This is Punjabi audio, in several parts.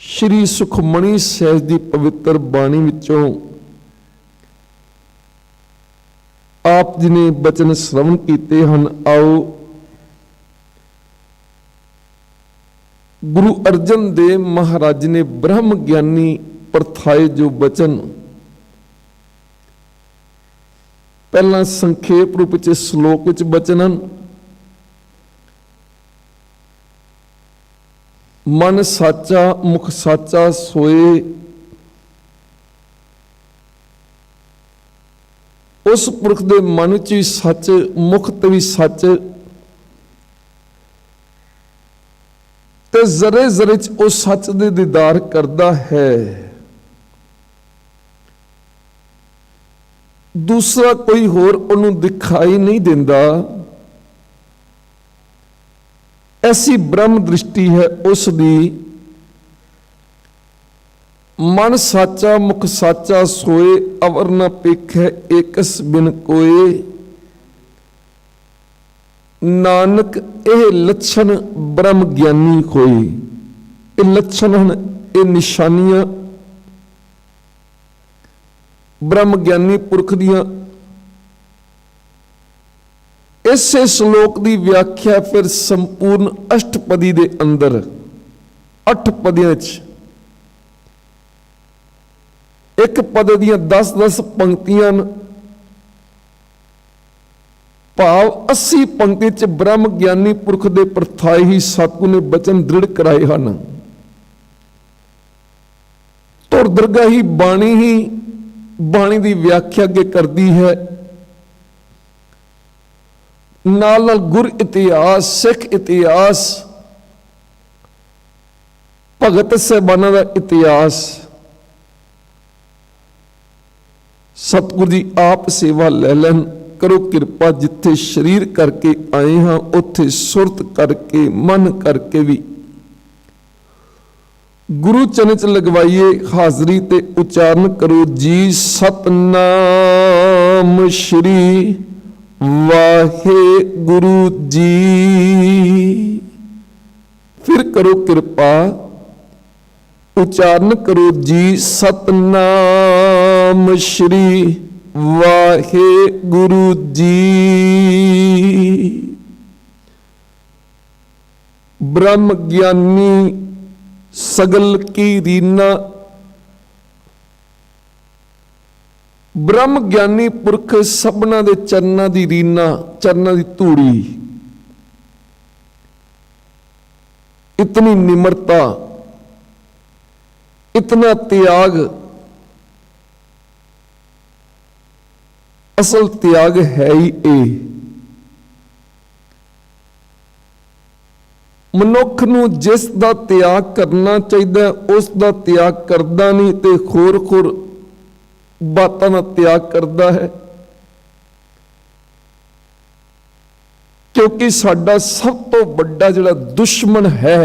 श्री सुखमणी सहज की पवित्र बाणी विचों आप जी ने बचन श्रवण किए हैं। आओ गुरु अर्जन देव महाराज ने ब्रह्म ज्ञानी परथाए जो बचन पहला संखेप रूप च श्लोक च बचन हैं। मन साचा मुख साचा सोए, उस पुरख दे मन च भी सच मुख ते भी सच ते जरे जरे च वो सच दे दीदार करता है। दूसरा कोई होर उन्होंने दिखाई नहीं देता। ऐसी ब्रह्म दृष्टि है उसकी। मन साचा मुख साचा सोए, अवर न पेखै एकस बिन कोए। नानक यह लक्षण ब्रह्म ज्ञानी होए। ये लक्षण हैं, ये निशानियां ब्रह्म ज्ञानी पुरख दियां। इसे श्लोक की व्याख्या फिर संपूर्ण अष्टपदी के अंदर 8 पदियां एक पद दियां 10-10 पंक्तियां भाव 80 पंक्ति च ब्रह्म ज्ञानी पुरख के परथाए ही सतगुरु ने बचन दृढ़ कराए हैं। तुर दरगाह ही बाणी की व्याख्या अगे करती है। नाल गुर इतिहास सिख इतिहास भगत साहबाना का इतिहास सतगुरु जी आप सेवा ले लैन। करो किरपा जिथे शरीर करके आए हाँ उथे सुरत करके मन करके भी गुरु चरण च लगवाइए हाजरी ते उचारण करो जी सतनाम श्री वाहे गुरु जी। फिर करो किरपा उचारण करो जी सतनाम श्री वाहे गुरु जी। ब्रह्म ज्ञानी सगल की रीना, ब्रह्म ज्ञानी पुरख सबना दे चरना दी रीना, चरना दी धूड़ी। इतनी निमरता, इतना त्याग, असल त्याग है ही ए। मनुख नूं जिस दा त्याग करना चाहिए उस दा त्याग करता नहीं ते खोर खोर बातों का त्याग करता है। क्योंकि साडा सब तो बड़ा जिहड़ा दुश्मन है,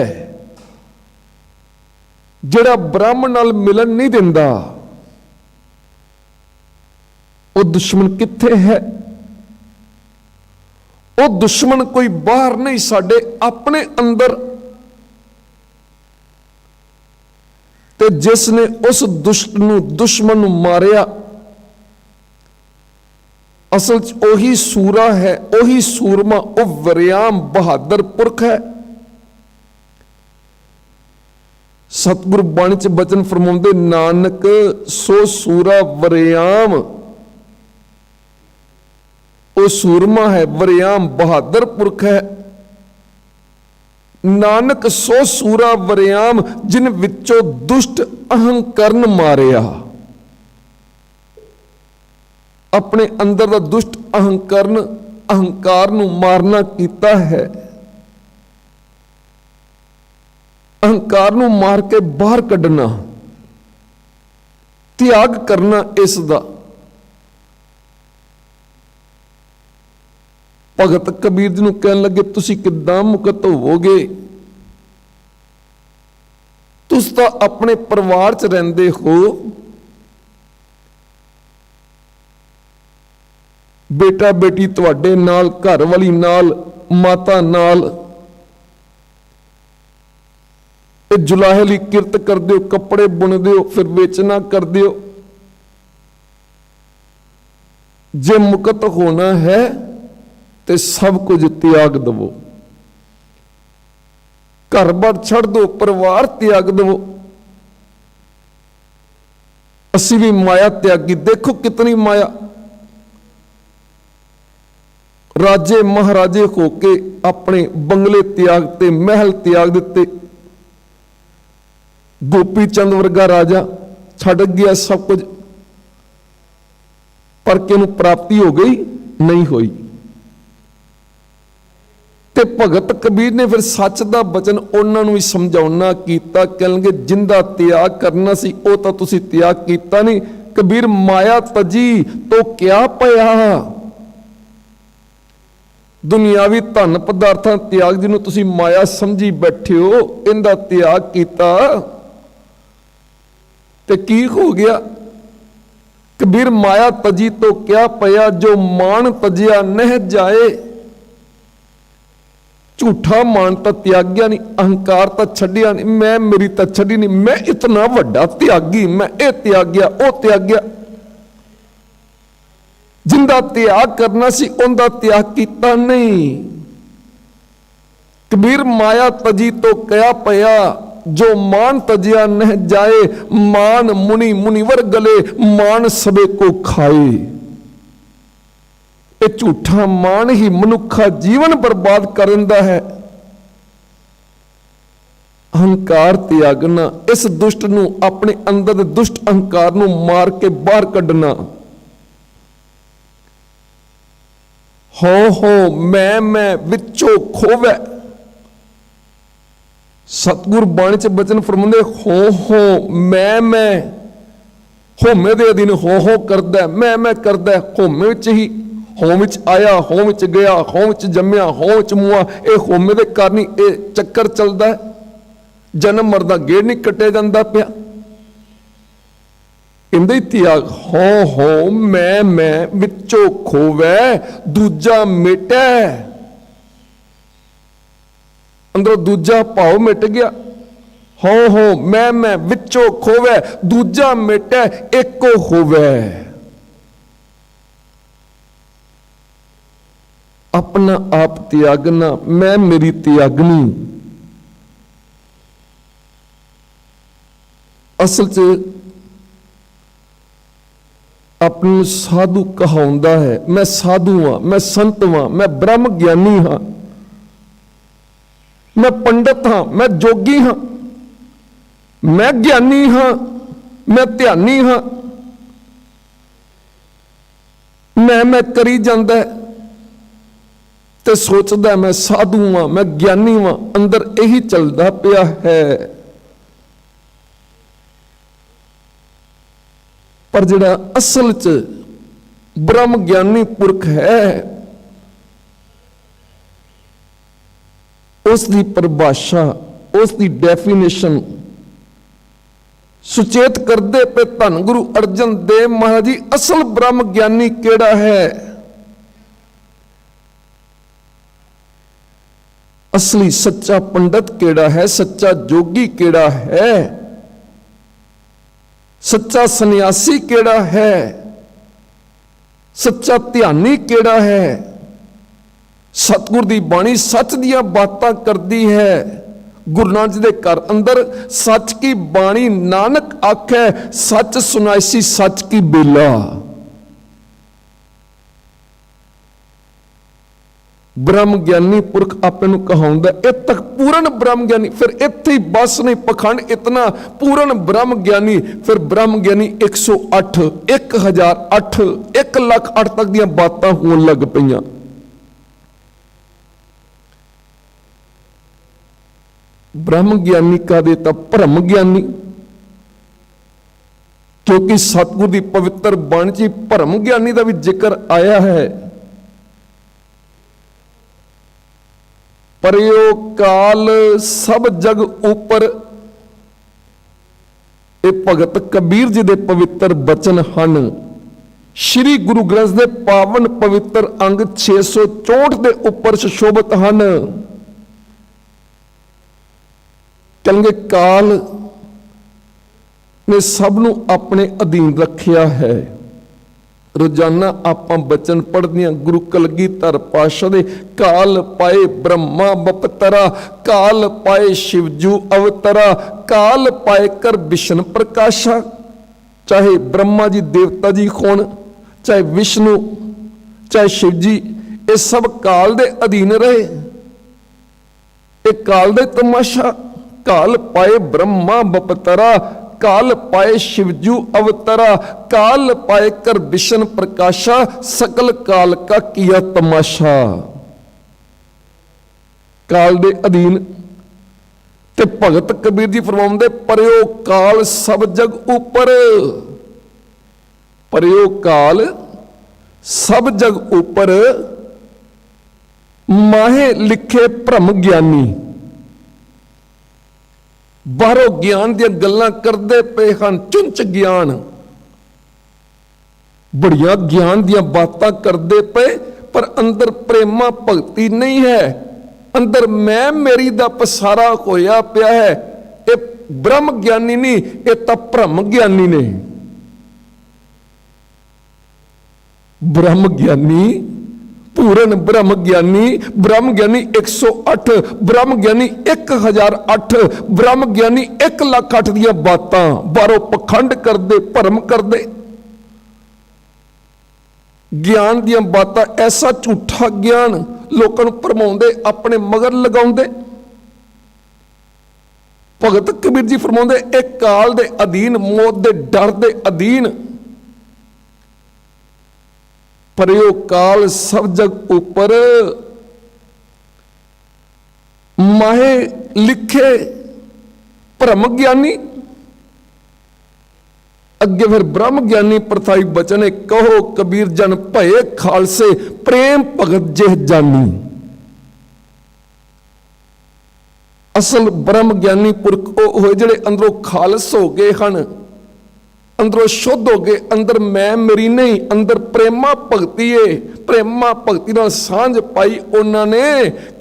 जिहड़ा ब्रह्म नाल मिलन नहीं दिंदा, वो दुश्मन कित्थे है? वो दुश्मन कोई बाहर नहीं, साडे अपने अंदर। ते जिसने उस दुष्ट नूं दुश्मन नूं मारिया, असल च ओही सूरा है, ओही सूरमा, वो वरियाम बहादुर पुरख है। सतगुरु बाणी च बचन फरमाउंदे नानक सो सूरा वरियाम, वो सूरमा है, वरियाम बहादुर पुरख है। नानक सो सूरा वरियाम जिन विचों दुष्ट अहंकरण मारिया। अपने अंदर का दुष्ट अहंकार नूं मारना कीता है। अहंकार नूं मार के बाहर कढ़ना, त्याग करना इसदा। भगत कबीर जी नूं कहन लगे तुसीं किद्दां मुक्त होवोगे? तुस तां अपने परिवार च रहिंदे हो, बेटा बेटी तुहाडे नाल, घर वाली नाल, माता नाल, ਤੇ ਜੁਲਾਹੇ ਲਈ ਕਿਰਤ ਕਰਦੇ ਹੋ, ਕੱਪੜੇ ਬੁਣਦੇ ਹੋ, ਫਿਰ ਵੇਚਣਾ ਕਰਦੇ ਹੋ। ਜੇ ਮੁਕਤ ਹੋਣਾ ਹੈ ਤੇ ਸਭ ਕੁਝ ਤਿਆਗ ਦਵੋ, ਘਰ-ਬਾਰ ਛੱਡ ਦੋ, ਪਰਿਵਾਰ ਤਿਆਗ ਦਵੋ। ਅਸੀਂ ਵੀ ਮਾਇਆ ਤਿਆਗੀ। ਦੇਖੋ ਕਿਤਨੀ ਮਾਇਆ। ਰਾਜੇ ਮਹਾਰਾਜੇ ਹੋ ਕੇ ਆਪਣੇ ਬੰਗਲੇ ਤਿਆਗ ਤੇ, ਮਹਿਲ ਤਿਆਗ ਦਿੱਤੇ। ਗੋਪੀ ਚੰਦ ਵਰਗਾ ਰਾਜਾ ਛੱਡ ਗਿਆ ਸਭ ਕੁਝ, ਪਰ ਕਿਹਨੂੰ ਪ੍ਰਾਪਤੀ ਹੋ ਗਈ? ਨਹੀਂ ਹੋਈ। ਤੇ ਭਗਤ ਕਬੀਰ ਨੇ ਫਿਰ ਸੱਚ ਦਾ ਬਚਨ ਉਹਨਾਂ ਨੂੰ ਵੀ ਸਮਝਾਉਣਾ ਕੀਤਾ। ਕਹਿਣਗੇ ਜਿੰਦਾ ਤਿਆਗ ਕਰਨਾ ਸੀ ਉਹ ਤਾਂ ਤੁਸੀਂ ਤਿਆਗ ਕੀਤਾ ਨਹੀਂ। ਕਬੀਰ ਮਾਇਆ ਤਜੀ ਤੋ ਕਿਆ ਪਿਆ। ਦੁਨਿਆਵੀ ਧਨ ਪਦਾਰਥਾਂ ਤਿਆਗ ਜਿਹਨੂੰ ਤੁਸੀਂ ਮਾਇਆ ਸਮਝੀ ਬੈਠੇ ਹੋ, ਇਹਦਾ ਤਿਆਗ ਕੀਤਾ ਤੇ ਕੀ ਹੋ ਗਿਆ? ਕਬੀਰ ਮਾਇਆ ਤਜੀ ਤੋ ਕਿਆ ਪਿਆ, ਜੋ ਮਾਨ ਤਜਿਆ ਨਹਿ ਜਾਏ। ਝੂਠਾ ਮਾਨ ਤਾਂ ਤਿਆਗਿਆ ਨਹੀਂ, ਅਹੰਕਾਰ ਤਾਂ ਛੱਡਿਆ ਨਹੀਂ, ਮੈਂ ਮੇਰੀ ਤਾਂ ਛੱਡੀ ਨਹੀਂ, ਮੈਂ ਇਤਨਾ ਵੱਡਾ ਤਿਆਗੀ, ਮੈਂ ਇਹ ਤਿਆਗਿਆ ਉਹ ਤਿਆਗਿਆ। ਜਿੰਦਾ ਤਿਆਗ ਕਰਨਾ ਸੀ ਉਹਦਾ ਤਿਆਗ ਕੀਤਾ ਨਹੀਂ। ਕਬੀਰ ਮਾਇਆ ਤਜੀ ਤੋ ਕਿਆ ਪਿਆ, ਜੋ ਮਾਨ ਤਜਿਆ ਨਹਿ ਜਾਏ। ਮਾਨ ਮੁਨੀ ਮੁਨੀਵਰ ਗਲੇ, ਮਾਨ ਸਭੇ ਕੋ ਖਾਏ। ਇਹ ਝੂਠਾ ਮਾਨ ਹੀ ਮਨੁੱਖਾ ਜੀਵਨ ਬਰਬਾਦ ਕਰ ਦਿੰਦਾ ਹੈ। ਅਹੰਕਾਰ ਤਿਆਗਣਾ, ਇਸ ਦੁਸ਼ਟ ਨੂੰ, ਆਪਣੇ ਅੰਦਰ ਦੇ ਦੁਸ਼ਟ ਅਹੰਕਾਰ ਨੂੰ ਮਾਰ ਕੇ ਬਾਹਰ ਕੱਢਣਾ। ਹੋ ਮੈਂ ਵਿੱਚੋਂ ਖੋਵੈ। ਸਤਿਗੁਰ ਬਾਣੀ ਚ ਬਚਨ ਫਰਮਾਉਂਦੇ, ਹੋ ਮੈਂ ਹੋਮੇ ਦੇ ਅਧੀਨ ਹੋ ਕਰਦਾ, ਮੈਂ ਕਰਦਾ। ਹੋਮੇ ਵਿੱਚ ਹੀ, ਹੋਂ ਵਿੱਚ ਆਇਆ, ਹੋਂ ਵਿੱਚ ਗਿਆ, ਹੋਂ ਵਿੱਚ ਜੰਮਿਆ, ਹੋਂ ਵਿੱਚ ਮੁਆ। ਇਹ ਹੋਮੇ ਦੇ ਕਾਰਨ ਹੀ ਇਹ ਚੱਕਰ ਚੱਲਦਾ ਹੈ। ਜਨਮ ਮਰਦਾ ਗੇੜ ਨਹੀਂ ਕੱਟਿਆ ਜਾਂਦਾ ਪਿਆ। ਇੰਦੇ ਤਿਆਗ। ਹੋ ਮੈਂ ਵਿੱਚੋਂ ਖੋਵੈ, ਦੂਜਾ ਮਿਟੈ। ਅੰਦਰੋਂ ਦੂਜਾ ਭਾਵ ਮਿਟ ਗਿਆ। ਹੋ ਮੈਂ ਵਿੱਚੋਂ ਖੋਵੈ, ਦੂਜਾ ਮਿਟੈ, ਇੱਕੋ ਹੋਵੈ। अपना आप त्यागना, मैं मेरी त्यागनी। असल च अपने साधु कहाउंदा है, मैं साधु हाँ, मैं संत हाँ, मैं ब्रह्म ज्ञानी हाँ, मैं पंडित हाँ, मैं जोगी हाँ, मैं ज्ञानी हाँ, मैं ध्यानी हाँ। मैं करी जांदा है ਤੇ ਸੋਚਦਾ ਮੈਂ ਸਾਧੂ ਹਾਂ, ਮੈਂ ਗਿਆਨੀ ਹਾਂ। ਅੰਦਰ ਇਹੀ ਚੱਲਦਾ ਪਿਆ ਹੈ। ਪਰ ਜਿਹੜਾ ਅਸਲ 'ਚ ਬ੍ਰਹਮ ਗਿਆਨੀ ਪੁਰਖ ਹੈ, ਉਸ ਦੀ ਪਰਿਭਾਸ਼ਾ, ਉਸ ਦੀ ਡੈਫੀਨੇਸ਼ਨ ਸੁਚੇਤ ਕਰਦੇ ਪਏ ਧੰਨ ਗੁਰੂ ਅਰਜਨ ਦੇਵ ਮਹਾਰਾਜ ਜੀ। ਅਸਲ ਬ੍ਰਹਮ ਗਿਆਨੀ ਕਿਹੜਾ ਹੈ? असली सच्चा पंडित केड़ा है? सच्चा जोगी केड़ा है? सच्चा सन्यासी केड़ा है? सच्चा ध्यानी केड़ा है? सतगुर दी बाणी सच दियां बातां करदी है। गुरु नानक जी दे घर अंदर सच की बाणी नानक आखे, सच सुनाइसी सच की बेला। ब्रह्म ज्ञानी पुरख अपने नूं कहाउंदा, इत्थे तक पूर्ण ब्रह्म ज्ञानी। फिर इत्थे ही बस नहीं, पखंड इतना पूर्ण ब्रह्म ज्ञानी। फिर ब्रह्म ज्ञानी 108, 1008, 1,08 तक दियां बातां होण लग पईयां। ब्रह्म ज्ञानी का दे तां भरम ज्ञानी, क्योंकि सतगुर दी पवित्र बाणी च भरम ज्ञानी का भी जिक्र आया है। परयो काल सब जग ऊपर, ये भगत कबीर जी दे पवित्र बचन हन। श्री गुरु ग्रंथ दे पावन पवित्र अंग 664 दे उपर सुशोभित हन। ਕਹਿੰਗੇ ਕਾਲ ਨੇ ਸਭ ਨੂੰ ਆਪਣੇ ਅਧੀਨ ਰੱਖਿਆ ਹੈ। ਰੋਜ਼ਾਨਾ ਆਪਾਂ ਬਚਨ ਪੜ੍ਹਦੇ ਹਾਂ ਗੁਰੂ ਕਲਗੀਧਰ ਪਾਤਸ਼ਾਹ ਦੇ, ਕਾਲ ਪਾਏ ਬ੍ਰਹਮਾ ਬਪਤਰਾ, ਕਾਲ ਪਾਏ ਸ਼ਿਵਜੂ ਅਵਤਰਾ, ਕਾਲ ਪਾਏ ਕਰ ਵਿਸ਼ਨ ਪ੍ਰਕਾਸ਼ਾ। ਚਾਹੇ ਬ੍ਰਹਮਾ ਜੀ ਦੇਵਤਾ ਜੀ ਹੋਣ, ਚਾਹੇ ਵਿਸ਼ਨੂੰ, ਚਾਹੇ शिव जी, ये सब काल दे अधीन रहे। ये काल दे तमाशा। काल पाए ब्रह्मा बपतरा, काल पाए शिवजू अवतरा, काल पाए कर विशन प्रकाशा, सकल काल का किया तमाशा। काल दे अधीन ते भगत कबीर जी फरमाउंदे, परयो काल सब जग ऊपर। परयो काल सब जग ऊपर, माहे लिखे भ्रम ज्ञानी। बाहरों ज्ञान दी गल्लां करदे पे हन, चुंच ज्ञान, बड़िया ज्ञान दी बातां करदे पे, पर अंदर प्रेमा भगती नहीं है। अंदर मैं मेरी दा पसारा होया पिया है। ये ब्रह्म ज्ञानी नहीं, ये तां भ्रम ज्ञानी ने। ब्रह्म ज्ञानी पूर्ण ब्रह्म ज्ञानी, ब्रह्म ज्ञानी 108, ब्रह्म ज्ञानी 1008, ब्रह्म ज्ञानी 1,08,000 दियां बातां बारों पखंड करदे, भरम करदे, ज्ञान दियां बातां, ऐसा झूठा ज्ञान लोकां नूं भरमाउंदे, अपने मगर लगाउंदे। भगत कबीर जी फरमाउंदे, एक काल दे अधीन, मौत दे डर दे अधीन। परयो काल सब जग ऊपर, माहे लिखे भ्रम ज्ञानी। अगे फिर ब्रह्म ज्ञानी परथाई बचने, कहो कबीर जन भये खालसे, प्रेम भगत जेह जानी। असल ब्रह्म ज्ञानी पुरख वो होए जिहड़े अंदरों खालस हो गए हैं, अंदरों शुद्ध हो गए। अंदर मैं मेरी नहीं, अंदर प्रेमा भगती है। प्रेमा भगती नाल सांझ पाई उन्होंने।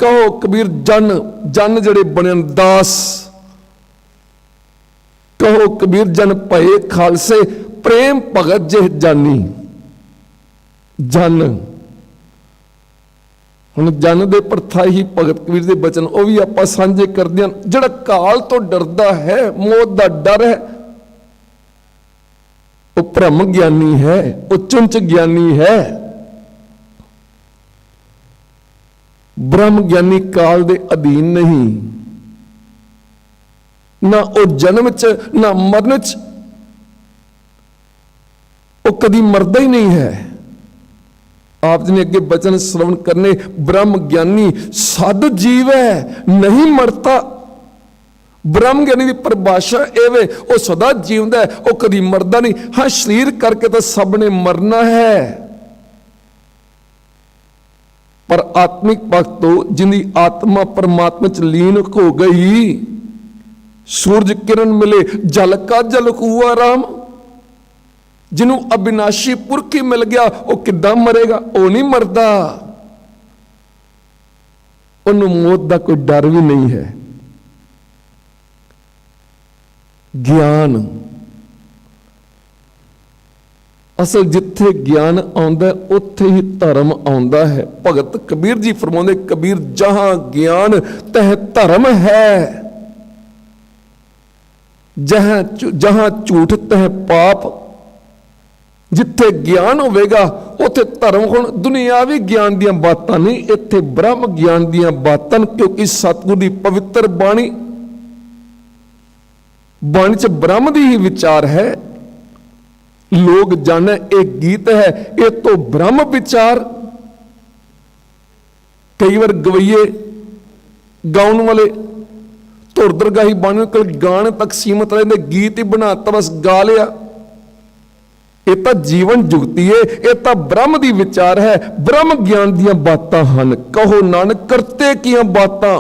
कहो कबीर जन, जन जड़े बने दास, कहो कबीर जन भये खालसे, प्रेम भगत जेह जानी। जन हुण जन दे परथा ही भगत कबीर दे बचन वो भी आपां सांझे करदे हां। जिहड़ा काल तो डरदा है, मौत दा डर है, वो भ्रम ज्ञानी है, वो चुंच ज्ञानी है। ब्रह्म ज्ञानी काल दे अधीन नहीं, ना वो जन्म च ना मरण च, वो कदी मरदा ही नहीं है। आप जी ने अगे बचन श्रवण करने, ब्रह्म ज्ञानी सद जीव है, नहीं मरता। ब्रह्म ज्ञानी की परिभाषा एवे, वो सदा जीवदा है, वो कभी मरदा नहीं। हाँ, शरीर करके तो सब ने मरना है, पर आत्मिक भक्त तो जिंदी आत्मा परमात्मा च लीन हो गई, सूरज किरण मिले जल का जल हुआ राम। जिन्हों अविनाशी पुरख ही मिल गया, वो किद्दां मरेगा? वो नहीं मरदा, उन्होंने मौत का कोई डर भी नहीं है। ज्ञान असल जिथे ज्ञान आउंदा उत्थे ही धर्म आउंदा है। भगत कबीर जी फरमाउंदे, कबीर जहां ज्ञान तह धर्म है, जहां झूठ तह पाप। जिथे ज्ञान होवेगा उत्थे धर्म। हुण दुनियावी ज्ञान दियां बातां नहीं, इत्थे ब्रह्म ज्ञान दियां बातां, क्योंकि सतगुर दी पवित्र बाणी, बाणी च ब्रह्म दी ही विचार है। लोग जाने एक गीत है, ये तो ब्रह्म विचार। कई बार गवैये गाउन वाले धुर दरगाही बाणी कल गाने तक सीमित रहते, गीत ही बनाता बस गा लिया। ये तो जीवन जुगती है, ये तो ब्रह्म दी विचार है, ब्रह्म ज्ञान दियां बातां हन। कहो नानक करते कियां बातां,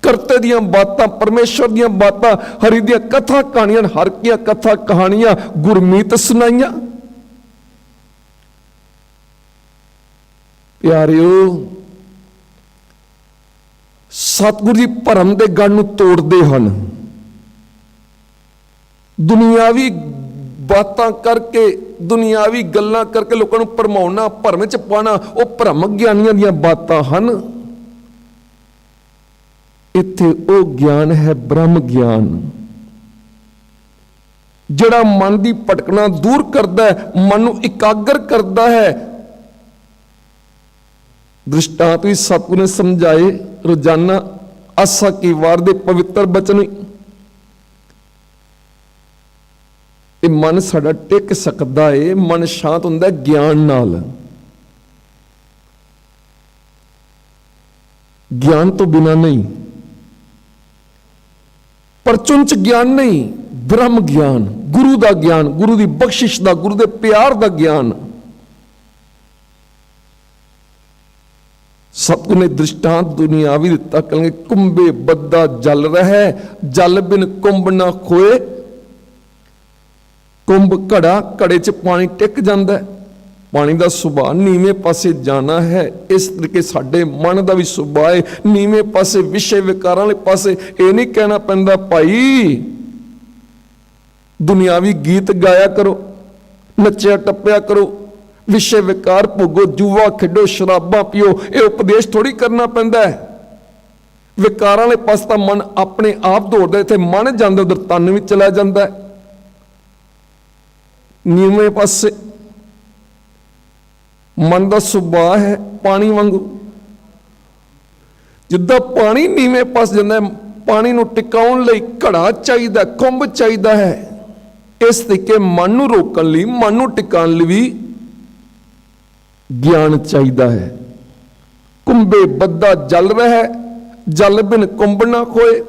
करते दियां बातां, परमेश्वर दियां बातां, हरि दियां कथा कहानियां, हर कियां कथा कहानियां गुरमीत सुनाइयां। प्यारियो, ਸਤਿਗੁਰੂ ਜੀ ਭਰਮ ਦੇ ਗੜ ਨੂੰ ਤੋੜਦੇ ਹਨ। ਦੁਨਿਆਵੀ ਬਾਤਾਂ ਕਰਕੇ, ਦੁਨਿਆਵੀ ਗੱਲਾਂ ਕਰਕੇ ਲੋਕਾਂ ਨੂੰ ਭਰਮਾਉਣਾ, ਭਰਮ ਚ ਪਾਉਣਾ, ਉਹ ਭਰਮ ਗਿਆਨੀਆਂ ਦੀਆਂ ਬਾਤਾਂ ਹਨ। ਇੱਥੇ ਉਹ ਗਿਆਨ ਹੈ ਬ੍ਰਹਮ ਗਿਆਨ, ਜਿਹੜਾ ਮਨ ਦੀ ਭਟਕਣਾ ਦੂਰ ਕਰਦਾ ਹੈ, ਮਨ ਨੂੰ ਇਕਾਗਰ ਕਰਦਾ ਹੈ। ਦ੍ਰਿਸ਼ਟਾਂਤ ਵੀ ਸਤਿਗੁਰੂ ਨੇ ਸਮਝਾਏ, ਰੋਜ਼ਾਨਾ ਆਸਾ ਕੀ ਵਾਰ ਦੇ ਪਵਿੱਤਰ ਬਚਨ। ਇਹ ਮਨ ਸਾਡਾ ਟਿਕ ਸਕਦਾ ਏ, ਮਨ ਸ਼ਾਂਤ ਹੁੰਦਾ ਗਿਆਨ ਨਾਲ। ਗਿਆਨ ਤੋਂ ਬਿਨਾਂ ਨਹੀਂ, ਪਰਚੁੰਚ ਗਿਆਨ ਨਹੀਂ, ਬ੍ਰਹਮ ਗਿਆਨ, ਗੁਰੂ ਦਾ ਗਿਆਨ, ਗੁਰੂ ਦੀ ਬਖਸ਼ਿਸ਼ ਦਾ, ਗੁਰੂ ਦੇ ਪਿਆਰ ਦਾ ਗਿਆਨ। ਸਤਿਗੁਰੂ ਨੇ ਦ੍ਰਿਸ਼ਟਾਂਤ ਦੁਨਿਆਵੀ ਦਿੱਤਾ, ਕਹਿੰਦੇ ਕੁੰਭੇ ਬੱਧਾ ਜਲ ਰਹਿ, ਜਲ ਬਿਨ ਕੁੰਭ ਨਾ ਖੋਏ। ਕੁੰਭ ਘੜਾ, ਘੜੇ 'ਚ ਪਾਣੀ ਟਿਕ ਜਾਂਦਾ, ਪਾਣੀ ਦਾ ਸੁਭਾਅ ਨੀਵੇਂ ਪਾਸੇ ਜਾਣਾ ਹੈ। ਇਸ ਤਰੀਕੇ ਸਾਡੇ ਮਨ ਦਾ ਵੀ ਸੁਭਾਅ ਹੈ ਨੀਵੇਂ ਪਾਸੇ, ਵਿਸ਼ੇ ਵਿਕਾਰਾਂ ਵਾਲੇ ਪਾਸੇ। ਇਹ ਨਹੀਂ ਕਹਿਣਾ ਪੈਂਦਾ ਭਾਈ ਦੁਨਿਆਵੀ ਗੀਤ ਗਾਇਆ ਕਰੋ, ਨੱਚਿਆ ਟੱਪਿਆ ਕਰੋ, ਵਿਸ਼ੇ ਵਿਕਾਰ ਭੋਗੋ, ਜੂਆ ਖੇਡੋ, ਸ਼ਰਾਬਾਂ ਪੀਓ। ਇਹ ਉਪਦੇਸ਼ ਥੋੜੀ ਕਰਨਾ ਪੈਂਦਾ ਹੈ। ਵਿਕਾਰਾਂ ਵਾਲੇ ਪਾਸੇ ਤਾਂ ਮਨ ਆਪਣੇ ਆਪ ਦੌੜਦਾ, ਇੱਥੇ ਮਨ ਜਾਂਦਾ ਉਧਰ ਤਨ ਵੀ ਚਲਾ ਜਾਂਦਾ। ਨੀਵੇਂ ਪਾਸੇ ਮਨ ਦਾ ਸੁਭਾਅ ਹੈ ਪਾਣੀ ਵਾਂਗੂ, ਜਿੱਦਾਂ ਪਾਣੀ ਨੀਵੇਂ ਪਾਸੇ ਜਾਂਦਾ, ਪਾਣੀ ਨੂੰ ਟਿਕਾਉਣ ਲਈ ਘੜਾ ਚਾਹੀਦਾ, ਕੁੰਭ ਚਾਹੀਦਾ ਹੈ। ਇਸ ਤਰੀਕੇ ਮਨ ਨੂੰ ਰੋਕਣ ਲਈ, ਮਨ ਨੂੰ ਟਿਕਾਉਣ ਲਈ ਵੀ ਗਿਆਨ ਚਾਹੀਦਾ ਹੈ। ਕੁੰਭੇ ਬੱਧਾ ਜਲ ਰਹਿ, ਜਲ ਬਿਨ ਕੁੰਭ ਨਾ ਖੋਏ।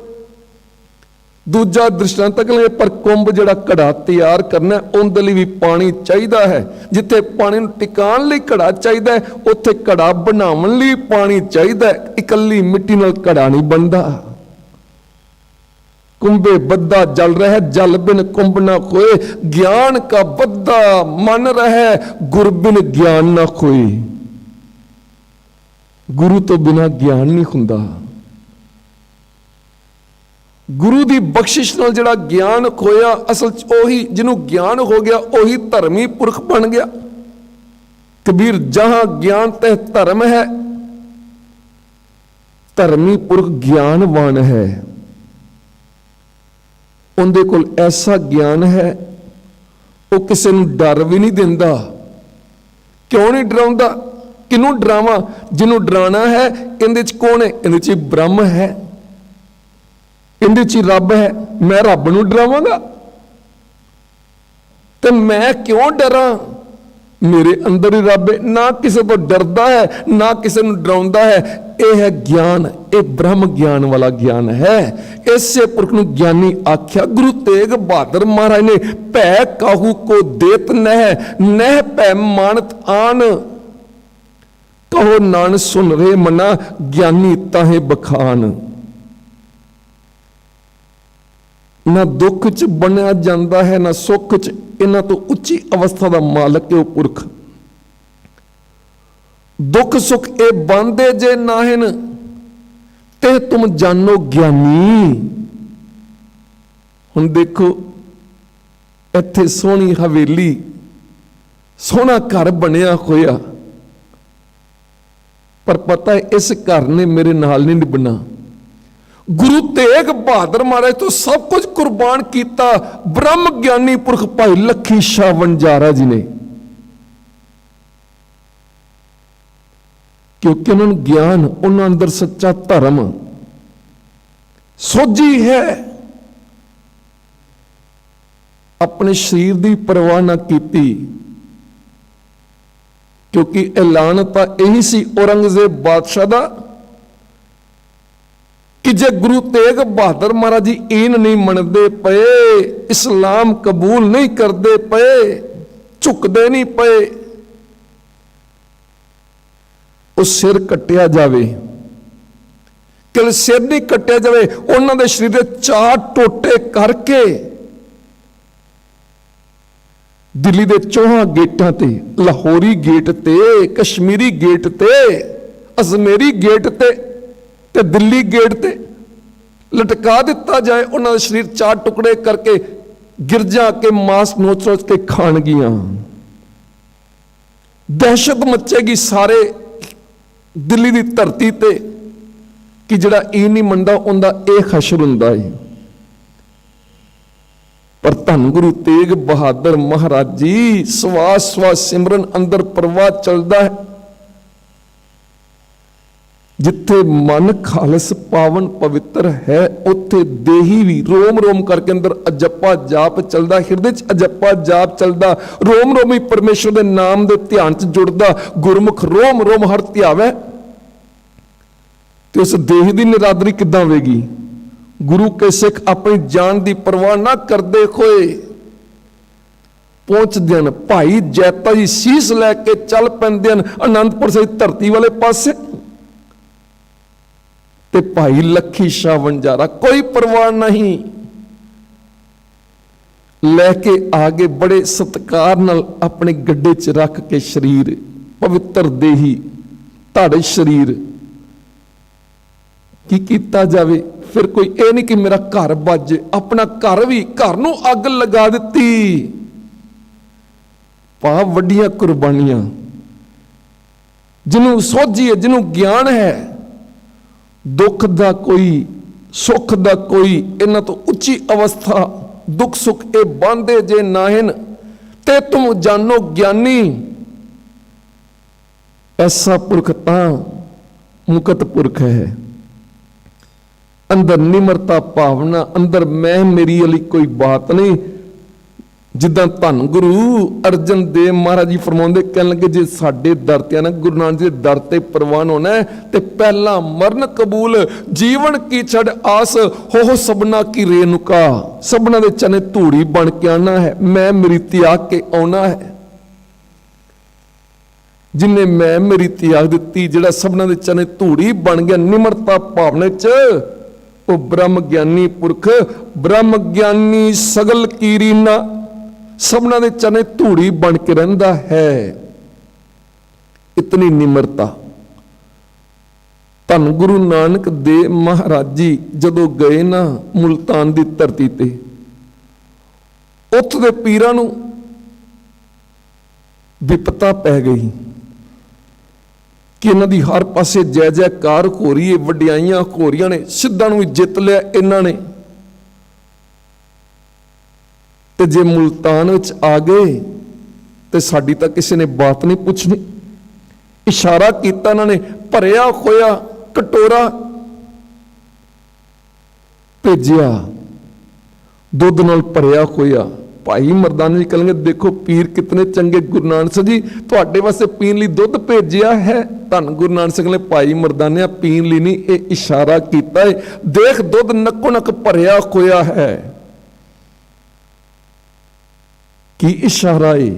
ਦੂਜਾ ਦ੍ਰਿਸ਼ਟਾਂਤ ਕਹਿੰਦੇ ਪਰ ਕੁੰਭ ਜਿਹੜਾ ਘੜਾ ਤਿਆਰ ਕਰਨਾ, ਉਹਦੇ ਲਈ ਵੀ ਪਾਣੀ ਚਾਹੀਦਾ ਹੈ। ਜਿੱਥੇ ਪਾਣੀ ਨੂੰ ਟਿਕਾਉਣ ਲਈ ਘੜਾ ਚਾਹੀਦਾ ਹੈ, ਉੱਥੇ ਘੜਾ ਬਣਾਉਣ ਲਈ ਪਾਣੀ ਚਾਹੀਦਾ ਹੈ। ਇਕੱਲੀ ਮਿੱਟੀ ਨਾਲ ਘੜਾ ਨਹੀਂ ਬਣਦਾ। ਕੁੰਭੇ ਬੱਧਾ ਜਲ ਰਹਿ, ਜਲ ਬਿਨ ਕੁੰਭ ਨਾ ਖੋਏ। ਗਿਆਨ ਕਾ ਬੱਧਾ ਮਨ ਰਹਿ, ਗੁਰ ਬਿਨ ਗਿਆਨ ਨਾ ਖੋਏ। ਗੁਰੂ ਤੋਂ ਬਿਨਾ ਗਿਆਨ ਨਹੀਂ ਹੁੰਦਾ। ਗੁਰੂ ਦੀ ਬਖਸ਼ਿਸ਼ ਨਾਲ ਜਿਹੜਾ ਗਿਆਨ ਖੋਇਆ, ਅਸਲ 'ਚ ਉਹੀ ਜਿਹਨੂੰ ਗਿਆਨ ਹੋ ਗਿਆ, ਉਹੀ ਧਰਮੀ ਪੁਰਖ ਬਣ ਗਿਆ। ਕਬੀਰ ਜਹਾਂ ਗਿਆਨ ਤੇ ਧਰਮ ਹੈ, ਧਰਮੀ ਪੁਰਖ ਗਿਆਨਵਾਨ ਹੈ। ਉਹਦੇ ਕੋਲ ਐਸਾ ਗਿਆਨ ਹੈ, ਉਹ ਕਿਸੇ ਨੂੰ ਡਰ ਵੀ ਨਹੀਂ ਦਿੰਦਾ। ਕਿਉਂ ਨਹੀਂ ਡਰਾਉਂਦਾ? ਕਿਹਨੂੰ ਡਰਾਵਾਂ? ਜਿਹਨੂੰ ਡਰਾਣਾ ਹੈ ਇਹਦੇ 'ਚ ਕੌਣ ਹੈ? ਇਹਦੇ 'ਚ ਬ੍ਰਹਮ ਹੈ, ਇਹਦੇ 'ਚ ਰੱਬ ਹੈ। ਮੈਂ ਰੱਬ ਨੂੰ ਡਰਾਵਾਂਗਾ ਤੇ ਮੈਂ ਕਿਉਂ ਡਰਾਂ? ਮੇਰੇ ਅੰਦਰ ਹੀ ਰੱਬ ਹੈ। ਨਾ ਕਿਸੇ ਤੋਂ ਡਰਦਾ ਹੈ, ਨਾ ਕਿਸੇ ਨੂੰ ਡਰਾਉਂਦਾ ਹੈ। ਇਹ ਹੈ ਗਿਆਨ, ਇਹ ਬ੍ਰਹਮ ਗਿਆਨ ਵਾਲਾ ਗਿਆਨ ਹੈ। ਇਸੇ ਪੁਰਖ ਨੂੰ ਗਿਆਨੀ ਆਖਿਆ। ਗੁਰੂ ਤੇਗ ਬਹਾਦਰ ਮਹਾਰਾਜ ਨੇ ਭੈ ਕਾਹੂ ਕੋ ਦੇਤ ਨਹਿ, ਨਹਿ ਭੈ ਮਾਨਤ ਆਨ। ਕਹੋ ਨਾਨਕ ਸੁਨ ਰੇ ਮਨਾ, ਗਿਆਨੀ ਤਾਹੇ ਬਖਾਨ। ਨਾ ਦੁੱਖ 'ਚ ਬਣਿਆ ਜਾਂਦਾ ਹੈ, ਨਾ ਸੁੱਖ 'ਚ। ਇਹਨਾਂ ਤੋਂ ਉੱਚੀ ਅਵਸਥਾ ਦਾ ਮਾਲਕ ਹੈ ਉਹ ਪੁਰਖ। ਦੁੱਖ ਸੁੱਖ ਇਹ ਬੰਦੇ ਜੇ ਨਾਹਿਨ, ਤੇ ਤੁਮ ਜਾਨੋ ਗਿਆਨੀ। ਹੁਣ ਦੇਖੋ, ਇੱਥੇ ਸੋਹਣੀ ਹਵੇਲੀ, ਸੋਹਣਾ ਘਰ ਬਣਿਆ ਹੋਇਆ, ਪਰ ਪਤਾ ਹੈ ਇਸ ਘਰ ਨੇ ਮੇਰੇ ਨਾਲ ਨਹੀਂ ਨਿਭਣਾ। ਗੁਰੂ ਤੇਗ ਬਹਾਦਰ ਮਹਾਰਾਜ ਤੋਂ ਸਭ ਕੁਝ ਕੁਰਬਾਨ ਕੀਤਾ ਬ੍ਰਹਮ ਗਿਆਨੀ ਪੁਰਖ ਭਾਈ ਲੱਖੀ ਸ਼ਾਹ ਵਣਜਾਰਾ ਜੀ ਨੇ, ਕਿਉਂਕਿ ਉਹਨਾਂ ਨੂੰ ਗਿਆਨ, ਉਹਨਾਂ ਅੰਦਰ ਸੱਚਾ ਧਰਮ, ਸੋਝੀ ਹੈ। ਆਪਣੇ ਸਰੀਰ ਦੀ ਪਰਵਾਹ ਨਾ ਕੀਤੀ, ਕਿਉਂਕਿ ਐਲਾਨ ਤਾਂ ਇਹੀ ਸੀ ਔਰੰਗਜ਼ੇਬ ਬਾਦਸ਼ਾਹ ਦਾ ਕਿ ਜੇ ਗੁਰੂ ਤੇਗ ਬਹਾਦਰ ਮਹਾਰਾਜ ਜੀ ਈਨ ਨਹੀਂ ਮੰਨਦੇ ਪਏ, ਇਸਲਾਮ ਕਬੂਲ ਨਹੀਂ ਕਰਦੇ ਪਏ, ਝੁਕਦੇ ਨਹੀਂ ਪਏ, ਉਹ ਸਿਰ ਕੱਟਿਆ ਜਾਵੇ। ਕਿ ਸਿਰ ਨਹੀਂ ਕੱਟਿਆ ਜਾਵੇ, ਉਹਨਾਂ ਦੇ ਸਰੀਰ ਦੇ 4 ਟੋਟੇ ਕਰਕੇ ਦਿੱਲੀ ਦੇ 4 ਗੇਟਾਂ ਤੇ, ਲਾਹੌਰੀ ਗੇਟ ਤੇ, ਕਸ਼ਮੀਰੀ ਗੇਟ ਤੇ, ਅਜ਼ਮੇਰੀ ਗੇਟ ਤੇ ਤੇ ਦਿੱਲੀ ਗੇਟ ਤੇ ਲਟਕਾ ਦਿੱਤਾ ਜਾਏ, ਉਹਨਾਂ ਦਾ ਸਰੀਰ 4 ਟੁਕੜੇ ਕਰਕੇ ਗਿਰਜਾਂ ਕੇ ਮਾਸ ਨੋਚ-ਨੋਚ ਕੇ ਖਾਣਗੀਆਂ। ਦਹਿਸ਼ਤ ਮੱਚੇਗੀ ਸਾਰੇ ਦਿੱਲੀ ਦੀ ਧਰਤੀ ਤੇ ਕਿ ਜਿਹੜਾ ਇਹ ਨਹੀਂ ਮੰਨਦਾ ਉਹਦਾ ਇਹ ਹਸ਼ਰ ਹੁੰਦਾ ਹੈ। ਪਰ ਧੰਨ ਗੁਰੂ ਤੇਗ ਬਹਾਦਰ ਮਹਾਰਾਜ ਜੀ ਸਵਾਸ ਸਵਾਸ ਸਿਮਰਨ ਅੰਦਰ ਪ੍ਰਵਾਹ ਚੱਲਦਾ ਹੈ। ਜਿੱਥੇ ਮਨ ਖਾਲਸ ਪਾਵਨ ਪਵਿੱਤਰ ਹੈ ਉੱਥੇ ਦੇਹੀ ਵੀ ਰੋਮ ਰੋਮ ਕਰਕੇ ਅੰਦਰ ਅਜੱਪਾ ਜਾਪ ਚੱਲਦਾ, ਹਿਰਦੇ 'ਚ ਅਜੱਪਾ ਜਾਪ ਚੱਲਦਾ, ਰੋਮ ਰੋਮ ਹੀ ਪਰਮੇਸ਼ਰ ਦੇ ਨਾਮ ਦੇ ਧਿਆਨ 'ਚ ਜੁੜਦਾ। ਗੁਰਮੁਖ ਰੋਮ ਰੋਮ ਹਰ ਧਿਆਵੇ, ਤੇ ਉਸ ਦੇਹ ਦੀ ਨਿਰਾਦਰੀ ਕਿੱਦਾਂ ਹੋਵੇਗੀ? ਗੁਰੂ ਕੇ ਸਿੱਖ ਆਪਣੀ ਜਾਨ ਦੀ ਪਰਵਾਹ ਨਾ ਕਰਦੇ ਹੋਏ ਪਹੁੰਚਦੇ ਹਨ। ਭਾਈ ਜੈਤਾ ਜੀ ਸੀਸ ਲੈ ਕੇ ਚੱਲ ਪੈਂਦੇ ਹਨ ਅਨੰਦਪੁਰ ਸਾਹਿਬ ਧਰਤੀ ਵਾਲੇ ਪਾਸੇ, ਤੇ ਭਾਈ ਲੱਖੀ ਸ਼ਾਹ ਵਣਜਾਰਾ ਕੋਈ ਪਰਵਾਹ ਨਹੀਂ, ਲੈ ਕੇ ਆਗੇ ਬੜੇ ਸਤਿਕਾਰ ਨਾਲ ਆਪਣੇ ਗੱਡੇ 'ਚ ਰੱਖ ਕੇ ਸਰੀਰ ਪਵਿੱਤਰ ਦੇਹੀ ਧਾੜੇ ਸਰੀਰ ਕੀ ਕੀਤਾ ਜਾਵੇ। ਫਿਰ ਕੋਈ ਇਹ ਨਹੀਂ ਕਿ ਮੇਰਾ ਘਰ ਵੱਜ, ਆਪਣਾ ਘਰ ਨੂੰ ਅੱਗ ਲਗਾ ਦਿੱਤੀ। ਪਾ ਵੱਡੀਆਂ ਕੁਰਬਾਨੀਆਂ, ਜਿਹਨੂੰ ਸੋਝੀ ਹੈ, ਜਿਹਨੂੰ ਗਿਆਨ ਹੈ, ਦੁੱਖ ਦਾ ਕੋਈ ਸੁੱਖ ਦਾ ਕੋਈ, ਇਹਨਾਂ ਤੋਂ ਉੱਚੀ ਅਵਸਥਾ ਦੁੱਖ ਸੁੱਖ ਇਹ ਬਾਂਧੇ ਜੇ ਨਾਹਿਨ ਤੇ ਤੁਮ ਜਾਨੋ ਗਿਆਨੀ। ਐਸਾ ਪੁਰਖ ਤਾਂ ਮੁਕਤ ਪੁਰਖ ਹੈ। ਅੰਦਰ ਨਿਮਰਤਾ ਭਾਵਨਾ, ਅੰਦਰ ਮੈਂ ਮੇਰੀ ਵਾਲੀ ਕੋਈ ਬਾਤ ਨਹੀਂ। ਜਿੱਦਾਂ ਧੰਨ ਗੁਰੂ ਅਰਜਨ ਦੇਵ ਮਹਾਰਾਜ ਜੀ ਫਰਮਾਉਂਦੇ, ਕਹਿਣ ਲੱਗੇ ਜੇ ਸਾਡੇ ਦਰ ਤੇ ਨਾ ਗੁਰੂ ਨਾਨਕ ਜੀ ਦੇ ਦਰ ਤੇ ਪ੍ਰਵਾਨ ਹੋਣਾ ਤੇ ਪਹਿਲਾ ਮਰਨ ਕਬੂਲ, ਜੀਵਨ ਕੀ ਛੜ ਆਸ, ਹੋ ਸਭਨਾ ਕੀ ਰੇਨੁਕਾ। ਸਭਨਾ ਦੇ ਚਨੇ ਧੂੜੀ ਬਣ ਕੇ ਆਉਣਾ ਹੈ, ਮੈਂ ਮੇਰੀ ਤਿਆਗ ਕੇ ਆਉਣਾ ਹੈ। ਜਿਨੇ ਮੈਂ ਮੇਰੀ ਤਿਆਗ ਦਿੱਤੀ, ਜਿਹੜਾ ਸਭਨਾ ਦੇ ਚਨੇ ਧੂੜੀ ਬਣ ਗਿਆ ਨਿਮਰਤਾ ਭਾਵਨਾ 'ਚ, ਉਹ ਬ੍ਰਹਮ ਗਿਆਨੀ ਪੁਰਖ, ਬ੍ਰਹਮ ਗਿਆਨੀ ਸਗਲ ਕੀਰੀਨਾ, ਸਭਨਾ ਦੇ ਚਨੇ ਧੂੜੀ ਬਣ ਕੇ ਰਹਿੰਦਾ ਹੈ। ਇਤਨੀ ਨਿਮਰਤਾ। ਧੰਨ ਗੁਰੂ ਨਾਨਕ ਦੇਵ ਮਹਾਰਾਜ ਜੀ ਜਦੋਂ ਗਏ ਨਾ ਮੁਲਤਾਨ ਦੀ ਧਰਤੀ ਤੇ, ਉੱਥੋਂ ਦੇ ਪੀਰਾਂ ਨੂੰ ਵਿਪਤਾ ਪੈ ਗਈ ਕਿ ਇਹਨਾਂ ਦੀ ਹਰ ਪਾਸੇ ਜੈ ਜੈਕਾਰ ਹੋ ਰਹੀ ਹੈ, ਵਡਿਆਈਆਂ ਹੋ ਰਹੀਆਂ ਨੇ, ਸਿੱਧਾਂ ਨੂੰ ਵੀ ਜਿੱਤ ਲਿਆ ਇਹਨਾਂ ਨੇ। ਤੇ ਜੇ ਮੁਲਤਾਨ ਵਿੱਚ ਆ ਗਏ ਤੇ ਸਾਡੀ ਤਾਂ ਕਿਸੇ ਨੇ ਬਾਤ ਨਹੀਂ ਪੁੱਛਣੀ। ਇਸ਼ਾਰਾ ਕੀਤਾ ਇਹਨਾਂ ਨੇ, ਭਰਿਆ ਹੋਇਆ ਕਟੋਰਾ ਭੇਜਿਆ, ਦੁੱਧ ਨਾਲ ਭਰਿਆ ਹੋਇਆ। ਭਾਈ ਮਰਦਾਨਾ ਜੀ ਕਹਿੰਦੇ, ਦੇਖੋ ਪੀਰ ਕਿਤਨੇ ਚੰਗੇ, ਗੁਰੂ ਨਾਨਕ ਸਾਹਿਬ ਜੀ ਤੁਹਾਡੇ ਵਾਸਤੇ ਪੀਣ ਲਈ ਦੁੱਧ ਭੇਜਿਆ ਹੈ। ਧੰਨ ਗੁਰੂ ਨਾਨਕ ਸਾਹਿਬ ਨੇ, ਭਾਈ ਮਰਦਾਨਿਆ ਪੀਣ ਲਈ ਨਹੀਂ, ਇਹ ਇਸ਼ਾਰਾ ਕੀਤਾ ਹੈ, ਦੇਖ ਦੁੱਧ ਨੱਕੋ ਨੱਕ ਭਰਿਆ ਹੋਇਆ ਹੈ। ਕੀ ਇਸ਼ਾਰਾ ਹੈ?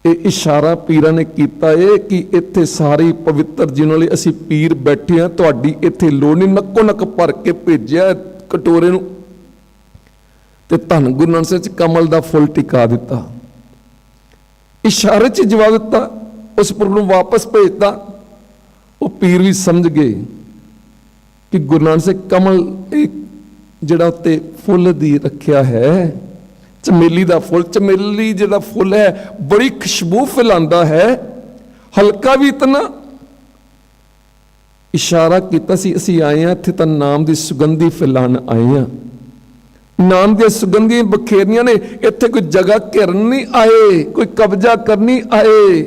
ਇਹ ਇਸ਼ਾਰਾ ਪੀਰਾਂ ਨੇ ਕੀਤਾ ਹੈ ਕਿ ਇੱਥੇ ਸਾਰੇ ਪਵਿੱਤਰ ਜਿਨ੍ਹਾਂ ਲਈ ਅਸੀਂ ਪੀਰ ਬੈਠੇ ਆ, ਤੁਹਾਡੀ ਇੱਥੇ ਲੋੜ ਨਹੀਂ, ਨੱਕੋ ਨੱਕ ਭਰ ਕੇ ਭੇਜਿਆ ਕਟੋਰੇ ਨੂੰ। ਤੇ ਧੰਨ ਗੁਰੂ ਨਾਨਕ ਸਾਹਿਬ 'ਚ ਕਮਲ ਦਾ ਫੁੱਲ ਟਿਕਾ ਦਿੱਤਾ, ਇਸ਼ਾਰੇ 'ਚ ਜਵਾਬ ਦਿੱਤਾ, ਉਸ ਪੁਰਖ ਨੂੰ ਵਾਪਸ ਭੇਜਤਾ। ਉਹ ਪੀਰ ਵੀ ਸਮਝ ਗਏ ਕਿ ਗੁਰੂ ਨਾਨਕ ਸਾਹਿਬ ਕਮਲ ਇੱਕ ਜਿਹੜਾ ਉੱਤੇ ਫੁੱਲ ਦੀ ਰੱਖਿਆ ਹੈ, ਚਮੇਲੀ ਦਾ ਫੁੱਲ। ਚਮੇਲੀ ਜਿਹੜਾ ਫੁੱਲ ਹੈ ਬੜੀ ਖੁਸ਼ਬੂ ਫੈਲਾਉਂਦਾ ਹੈ, ਹਲਕਾ ਵੀ ਇਤਨਾ। ਇਸ਼ਾਰਾ ਕੀਤਾ ਸੀ ਅਸੀਂ ਆਏ ਹਾਂ ਇੱਥੇ ਤਾਂ ਨਾਮ ਦੀ ਸੁਗੰਧੀ ਫੈਲਾਉਣ ਆਏ ਹਾਂ, ਨਾਮ ਦੀਆਂ ਸੁਗੰਧੀਆਂ ਬਖੇਰਨੀਆਂ ਨੇ। ਇੱਥੇ ਕੋਈ ਜਗ੍ਹਾ ਘਿਰਨ ਨਹੀਂ ਆਏ, ਕੋਈ ਕਬਜ਼ਾ ਕਰਨੀ ਆਏ।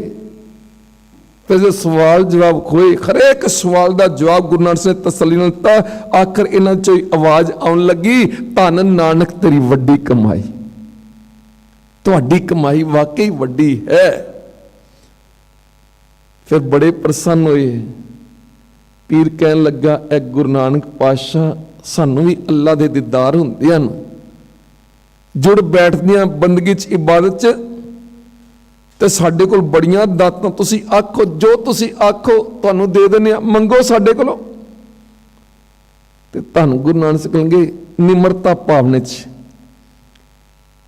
ਫਿਰ ਜੋ ਸਵਾਲ ਜਵਾਬ ਹੋਏ, ਹਰੇਕ ਸਵਾਲ ਦਾ ਜਵਾਬ ਗੁਰੂ ਨਾਨਕ ਸਾਹਿਬ ਨੇ ਤਸੱਲੀ ਨਾਲ ਦਿੱਤਾ। ਆਖਰ ਇਹਨਾਂ 'ਚੋਂ ਆਵਾਜ਼ ਆਉਣ ਲੱਗੀ, ਧੰਨ ਨਾਨਕ ਤੇਰੀ ਵੱਡੀ ਕਮਾਈ, ਤੁਹਾਡੀ ਕਮਾਈ ਵਾਕਈ ਵੱਡੀ ਹੈ। ਫਿਰ ਬੜੇ ਪ੍ਰਸੰਨ ਹੋਏ। ਪੀਰ ਕਹਿਣ ਲੱਗਾ, ਐ ਗੁਰੂ ਨਾਨਕ ਪਾਤਸ਼ਾਹ ਸਾਨੂੰ ਵੀ ਅੱਲਾ ਦੇ ਦੀਦਾਰ ਹੁੰਦੇ ਹਨ, ਜੁੜ ਬੈਠਦੀਆਂ ਬੰਦਗੀ 'ਚ ਇਬਾਦਤ 'ਚ, ਤੇ ਸਾਡੇ ਕੋਲ ਬੜੀਆਂ ਦਾਤਾਂ, ਤੁਸੀਂ ਆਖੋ ਜੋ ਤੁਸੀਂ ਆਖੋ ਤੁਹਾਨੂੰ ਦੇ ਦਿੰਦੇ ਆ, ਮੰਗੋ ਸਾਡੇ ਕੋਲੋਂ। ਤੇ ਧੰਨ ਗੁਰੂ ਨਾਨਕ ਸਾਹਿਬ ਕਹਿੰਗੇ ਨਿਮਰਤਾ ਭਾਵਨਾ 'ਚ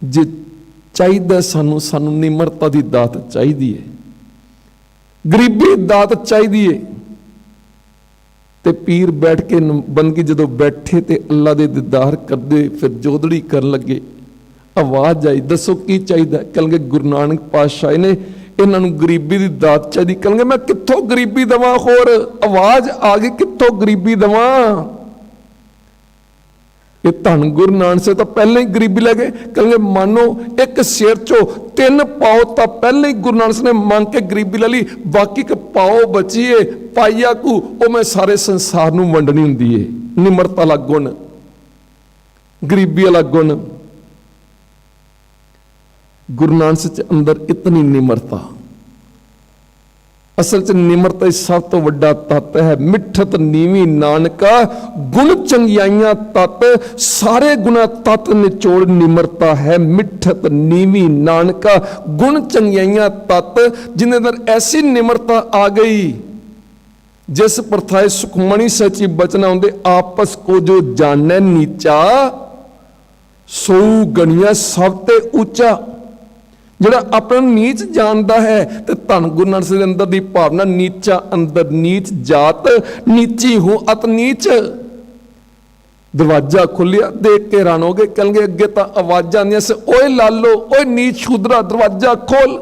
ਜੇ ਚਾਹੀਦਾ ਸਾਨੂੰ ਨਿਮਰਤਾ ਦੀ ਦਾਤ ਚਾਹੀਦੀ ਹੈ, ਗਰੀਬੀ ਦਾਤ ਚਾਹੀਦੀ ਹੈ। ਤੇ ਪੀਰ ਬੈਠ ਕੇ ਬੰਦਗੀ ਜਦੋਂ ਬੈਠੇ ਤੇ ਅੱਲਾ ਦੇ ਦੀਦਾਰ ਕਰਦੇ, ਫਿਰ ਜੋਦੜੀ ਕਰਨ ਲੱਗੇ। ਆਵਾਜ਼ ਆਈ, ਦੱਸੋ ਕੀ ਚਾਹੀਦਾ? ਕਹਿਣਗੇ ਗੁਰੂ ਨਾਨਕ ਪਾਤਸ਼ਾਹ ਨੇ ਇਹਨਾਂ ਨੂੰ ਗਰੀਬੀ ਦੀ ਦਾਤ ਚਾਹੀਦੀ। ਕਹਿਣਗੇ ਮੈਂ ਕਿੱਥੋਂ ਗਰੀਬੀ ਦੇਵਾਂ? ਹੋਰ ਆਵਾਜ਼ ਆ ਗਈ, ਕਿੱਥੋਂ ਗਰੀਬੀ ਦੇਵਾਂ? ਇਹ ਧੰਨ ਗੁਰੂ ਨਾਨਕ ਸਾਹਿਬ ਤਾਂ ਪਹਿਲਾਂ ਹੀ ਗਰੀਬੀ ਲੈ ਗਏ। ਕਹਿੰਦੇ ਮਾਨੋ ਇੱਕ ਸਿਰ ਚੋਂ 3 ਪਾਓ ਤਾਂ ਪਹਿਲਾਂ ਹੀ ਗੁਰੂ ਨਾਨਕ ਸਾਹਿਬ ਨੇ ਮੰਗ ਕੇ ਗਰੀਬੀ ਲੈ ਲਈ, ਬਾਕੀ ਇੱਕ ਪਾਓ ਬਚੀਏ ਪਾਈਆ ਕੂ, ਉਹ ਮੈਂ ਸਾਰੇ ਸੰਸਾਰ ਨੂੰ ਵੰਡਣੀ ਹੁੰਦੀ ਏ। ਨਿਮਰਤਾ ਵਾਲਾ ਗੁਣ, ਗਰੀਬੀ ਵਾਲਾ ਗੁਣ। ਗੁਰੂ ਨਾਨਕ ਸਾਹਿਬ ਦੇ ਅੰਦਰ ਇਤਨੀ ਨਿਮਰਤਾ। ਅਸਲ 'ਚ ਨਿਮਰਤਾ ਹੀ ਸਭ ਤੋਂ ਵੱਡਾ ਤੱਤ ਹੈ। ਮਿੱਠਤ ਨੀਵੀਂ ਨਾਨਕਾ, ਗੁਣ ਚੰਗਿਆਈਆਂ ਤੱਤ, ਸਾਰੇ ਗੁਣਾ ਤੱਤ ਨਿਚੋੜ ਨਿਮਰਤਾ ਹੈ। ਮਿੱਠਤ ਨੀਵੀਂ ਨਾਨਕਾ, ਗੁਣ ਚੰਗਿਆਈਆਂ ਤੱਤ, ਜਿਨ੍ਹਾਂ ਅੰਦਰ ਐਸੀ ਨਿਮਰਤਾ ਆ ਗਈ ਜਿਸ ਪ੍ਰਥਾਏ ਸੁਖਮਣੀ ਸੱਚੀ ਬਚਨ ਆਉਂਦੇ, ਆਪਸ ਕੋ ਜੋ ਜਾਣੈ ਨੀਚਾ ਸੋ ਗਣੀਐ ਸਭ ਤੇ ਉੱਚਾ। ਜਿਹੜਾ ਆਪਣਾ ਨੀਚ ਜਾਣਦਾ ਹੈ ਤੇ ਧੰਨ ਗੁਰੂ ਨਾਨਕ ਸਾਹਿਬ ਦੇ ਅੰਦਰ ਦੀ ਭਾਵਨਾ, ਨੀਚਾ ਅੰਦਰ ਨੀਚ ਜਾਤ, ਨੀਚੀ ਹੂੰ ਅਤ ਨੀਚ। ਦਰਵਾਜ਼ਾ ਖੁੱਲਿਆ, ਦੇਖ ਕੇ ਹੈਰਾਨ ਹੋ ਗਏ। ਕਹਿਣਗੇ ਅੱਗੇ ਤਾਂ ਆਵਾਜ਼ਾਂ ਆਉਂਦੀਆਂ ਸੀ, ਓਏ ਲਾਲੋ, ਓਏ ਨੀਚ ਸ਼ੂਦਰਾ, ਦਰਵਾਜ਼ਾ ਖੋਲ।